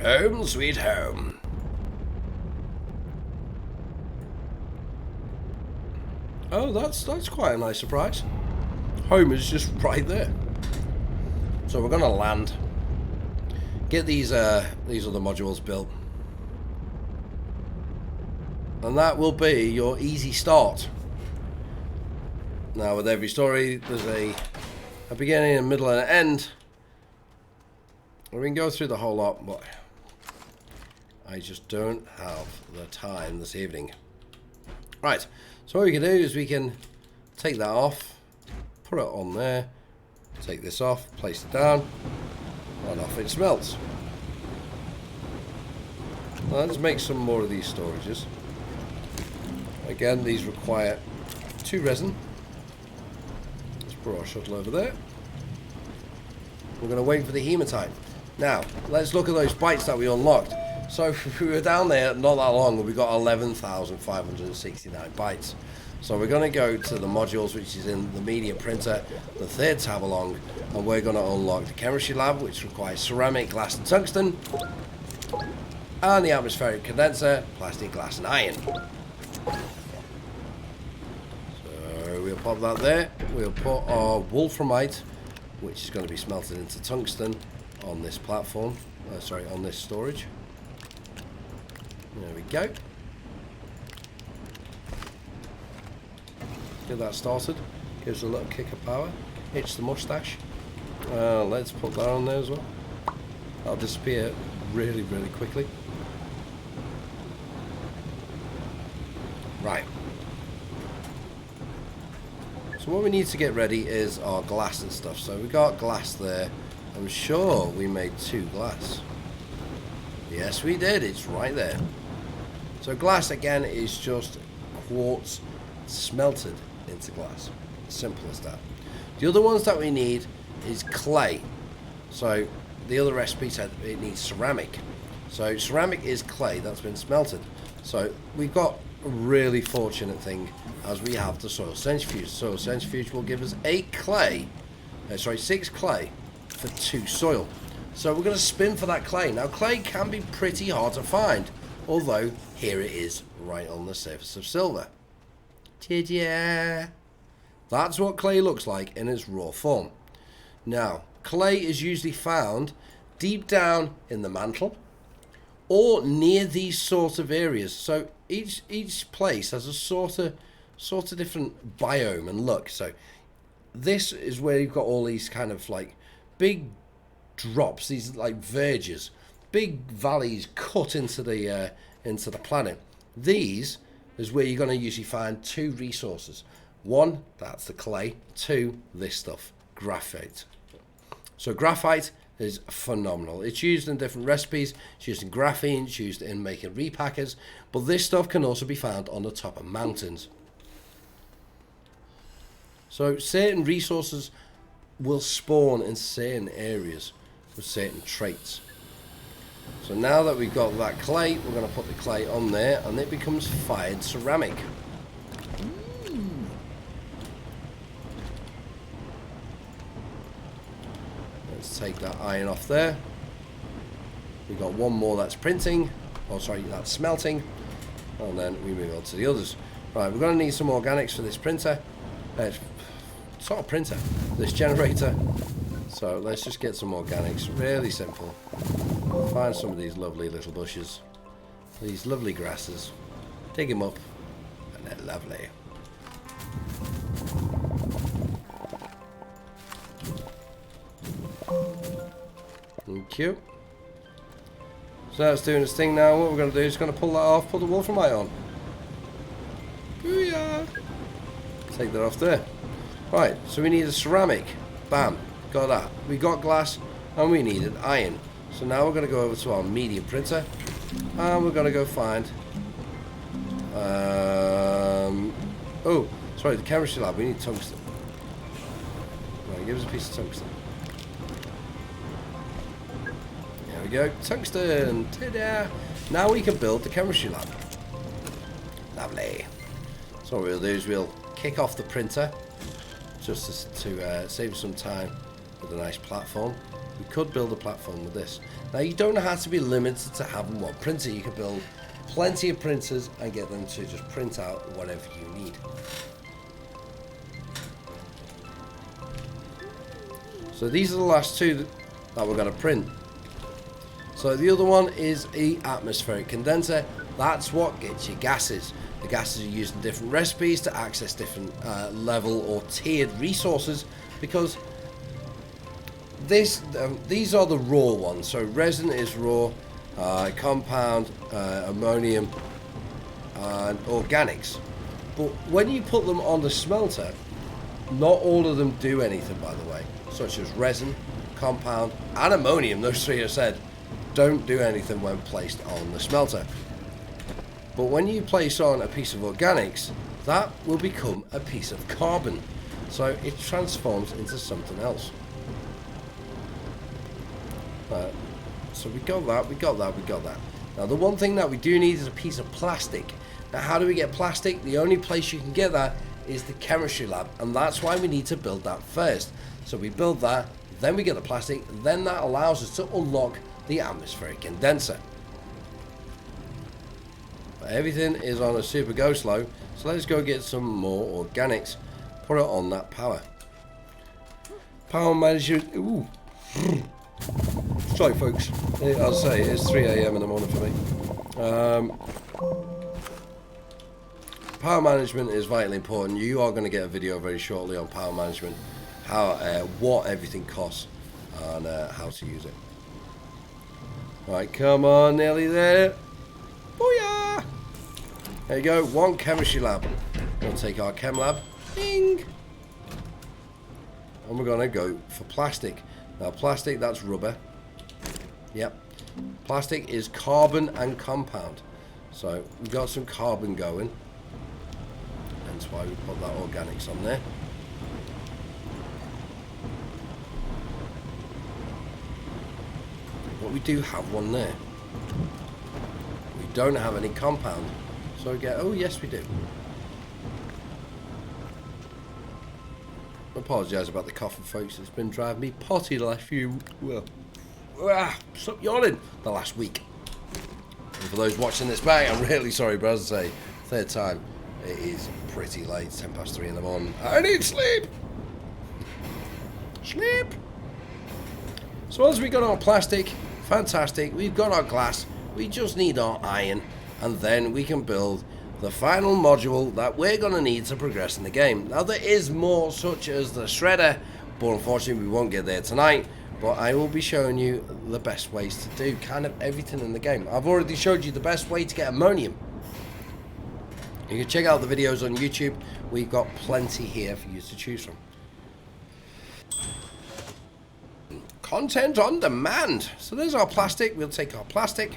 Home sweet home. Oh, that's quite a nice surprise. Home is just right there. So we're gonna land. Get these other modules built. And that will be your easy start. Now with every story there's a beginning, a middle and an end. We can go through the whole lot, but I just don't have the time this evening. Right, so what we can do is we can take that off, put it on there, take this off, place it down, and off it smelts. Now let's make some more of these storages. Again, these require 2 resin. Let's put our shuttle over there. We're going to wait for the hematite. Now, let's look at those bytes that we unlocked. So we were down there not that long and we got 11,569 bytes. So we're going to go to the modules, which is in the media printer, the 3rd tab along, and we're going to unlock the chemistry lab, which requires ceramic, glass and tungsten, and the atmospheric condenser, plastic, glass and iron. So we'll pop that there. We'll put our wolframite, which is going to be smelted into tungsten, on this platform. On this storage. There we go. Get that started. Gives a little kick of power. Itch the mustache. Let's put that on there as well. That'll disappear really, really quickly. Right. So what we need to get ready is our glass and stuff. So we got glass there. I'm sure we made 2 glass. Yes, we did. It's right there. So glass, again, is just quartz smelted into glass. Simple as that. The other ones that we need is clay. So the other recipe said it needs ceramic. So ceramic is clay that's been smelted. So we've got a really fortunate thing as we have the soil centrifuge. Soil centrifuge will give us 6 clay for 2 soil. So we're going to spin for that clay. Now clay can be pretty hard to find, although here it is right on the surface of silver. Ta-da! That's what clay looks like in its raw form. Now clay is usually found deep down in the mantle or near these sort of areas. So each place has a sort of different biome and look. So this is where you've got all these kind of like big drops, these like verges, big valleys cut into the planet. These is where you're going to usually find 2 resources. 1, that's the clay. 2, this stuff, graphite. So graphite is phenomenal. It's used in different recipes, it's used in graphene, it's used in making repackers, but this stuff can also be found on the top of mountains. So certain resources will spawn in certain areas with certain traits. So now that we've got that clay, we're going to put the clay on there and it becomes fired ceramic. Let's take that iron off there. We've got one more that's printing, that's smelting, and then we move on to the others. Right, we're going to need some organics for this printer. It's not a printer, this generator. So let's just get some organics, really simple. Find some of these lovely little bushes, these lovely grasses, dig them up, and they're lovely. Thank you. So that's doing its thing now. What we're going to do is going to pull that off, put the wolframite on. Booyah! Take that off there. Right, so we need a ceramic. Bam, got that. We got glass and we needed iron. So now we're going to go over to our medium printer and we're going to go find oh, sorry, the chemistry lab. We need tungsten. Right, give us a piece of tungsten. There we go, tungsten. Ta-da! Now we can build the chemistry lab. Lovely. So what we'll do is we'll kick off the printer just to save some time with a nice platform. We could build a platform with this. Now you don't have to be limited to having one printer. You can build plenty of printers and get them to just print out whatever you need. So these are the last two that we're going to print. So the other one is a atmospheric condenser. That's what gets you gases. The gases are used in different recipes to access different level or tiered resources, because these are the raw ones. So resin is raw, compound, ammonium, and organics. But when you put them on the smelter, not all of them do anything, by the way, such as resin, compound, and ammonium. Those three I said don't do anything when placed on the smelter. But when you place on a piece of organics, that will become a piece of carbon. So it transforms into something else. So we got that, we got that, we got that. Now the one thing that we do need is a piece of plastic. Now how do we get plastic? The only place you can get that is the chemistry lab, and that's why we need to build that first. So we build that, then we get the plastic, then that allows us to unlock the atmospheric condenser. But everything is on a super go slow, so let's go get some more organics, put it on that power. Power management. Ooh. Sorry folks, I'll say it's 3 AM in the morning for me. Power management is vitally important. You are going to get a video very shortly on power management, how what everything costs, and how to use it. Right, come on, nearly there. Booyah! There you go, one chemistry lab. We'll take our chem lab, ding, and we're going to go for plastic. Now plastic, that's rubber. Yep. Plastic is carbon and compound. So we've got some carbon going. That's why we put that organics on there. But we do have one there. We don't have any compound. So we get, oh yes we do. I apologise about the coughing folks, it's been driving me potty the last few, stop yawning, the last week. And for those watching this back, I'm really sorry, but as I say, third time, it is pretty late, it's 3:10 in the morning. I need sleep! Sleep! So as we got our plastic, fantastic, we've got our glass, we just need our iron, and then we can build the final module that we're going to need to progress in the game. Now there is more, such as the shredder, but unfortunately we won't get there tonight, but I will be showing you the best ways to do kind of everything in the game. I've already showed you the best way to get ammonium. You can check out the videos on YouTube, we've got plenty here for you to choose from. content on demand. So there's our plastic. We'll take our plastic.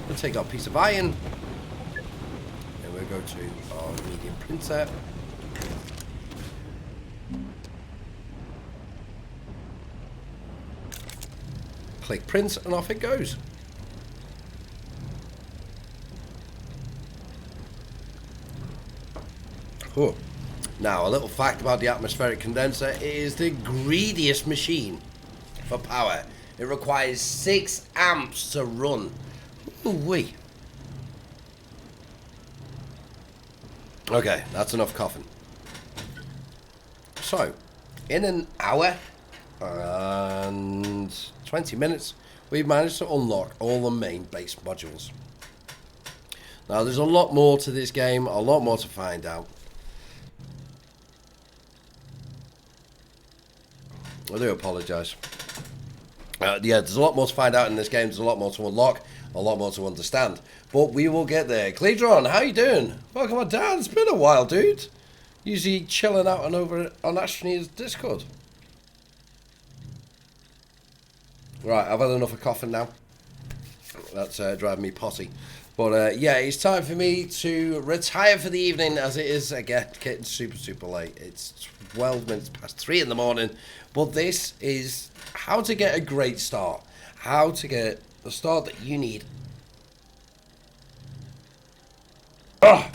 We'll take our piece of iron. And we'll go to our medium printer. Click print and off it goes. Oh. Now, a little fact about the atmospheric condenser: it is the greediest machine for power. It requires 6 amps to run. Ooh-wee. Okay, that's enough coughing. So, in an hour and 20 minutes, we've managed to unlock all the main base modules. Now, there's a lot more to this game, a lot more to find out. I do apologise. Yeah, there's a lot more to find out in this game. There's a lot more to unlock, a lot more to understand. But we will get there. Cleedron, how you doing? Welcome on down. It's been a while, dude. Usually chilling out and over on Astroneers Discord. Right, I've had enough of coughing now. That's driving me potty. But yeah, it's time for me to retire for the evening, as it is, again, getting super late. It's 12 minutes past 3 in the morning. But this is how to get a great start. How to get the start that you need. How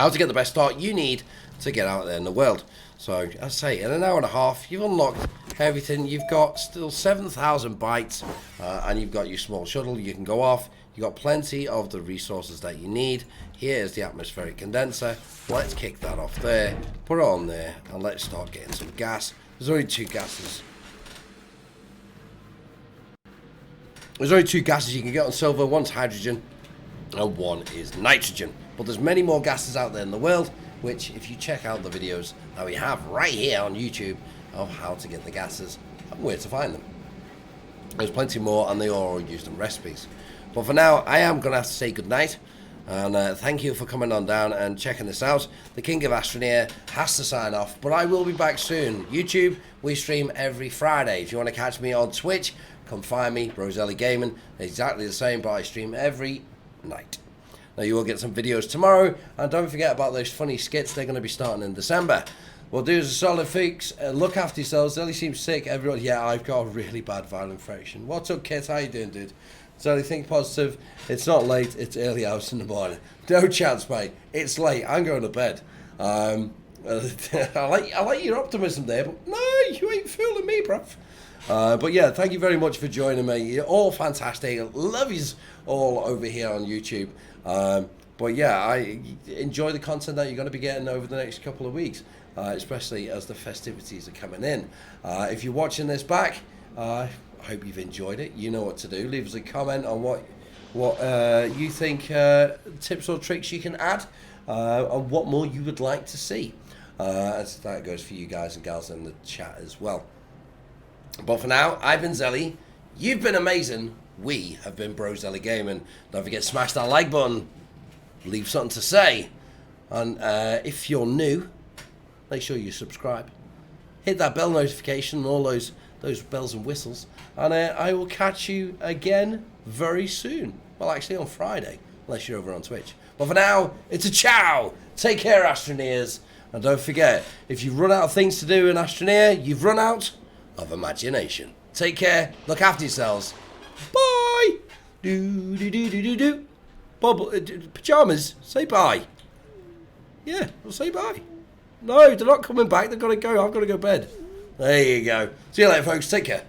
to get the best start you need to get out there in the world. So, as I say, in an hour and a half, you've unlocked everything. You've got still 7,000 bytes, and you've got your small shuttle. You can go off. You've got plenty of the resources that you need. Here's the atmospheric condenser. Let's kick that off there. Put it on there, and let's start getting some gas. There's only 2 gases. There's only 2 gases you can get on silver. One's hydrogen, and one is nitrogen. But there's many more gases out there in the world, which, if you check out the videos that we have right here on YouTube of how to get the gases and where to find them, there's plenty more, and they are all used in recipes. But for now, I am going to have to say goodnight, and thank you for coming on down and checking this out. The King of Astroneer has to sign off, but I will be back soon. YouTube, we stream every Friday. If you want to catch me on Twitch, come find me, Roselli Gaming. Exactly the same, but I stream every night. Now, you will get some videos tomorrow, and don't forget about those funny skits. They're going to be starting in December. We'll do as a solid fix. Look after yourselves. Zelly seems sick. Everyone, yeah, I've got a really bad viral infection. What's up, Kit? How you doing, dude? Zelly, think positive. It's not late. It's early hours in the morning. No chance, mate. It's late. I'm going to bed. I like your optimism there, but no, you ain't fooling me, bruv. But yeah, thank you very much for joining me. You're all fantastic. Love yous all over here on YouTube. But yeah, I enjoy the content that you're going to be getting over the next couple of weeks, especially as the festivities are coming in. If you're watching this back, I hope you've enjoyed it. You know what to do. Leave us a comment on what you think tips or tricks you can add, and what more you would like to see. As that goes for you guys and gals in the chat as well. But for now, I've been Zelly. You've been amazing. We have been Brozelli Gaming. Don't forget to smash that like button. Leave something to say. And if you're new, make sure you subscribe. Hit that bell notification and all those bells and whistles. And I will catch you again very soon. Well, actually on Friday, unless you're over on Twitch. But for now, it's a ciao. Take care, Astroneers. And don't forget, if you run out of things to do in Astroneer, you've run out of imagination. Take care. Look after yourselves. Bye. Do do do do do do. Bob, pajamas. Say bye. Yeah, well, say bye. No, they're not coming back. They've got to go. I've got to go to bed. There you go. See you later, folks. Take care.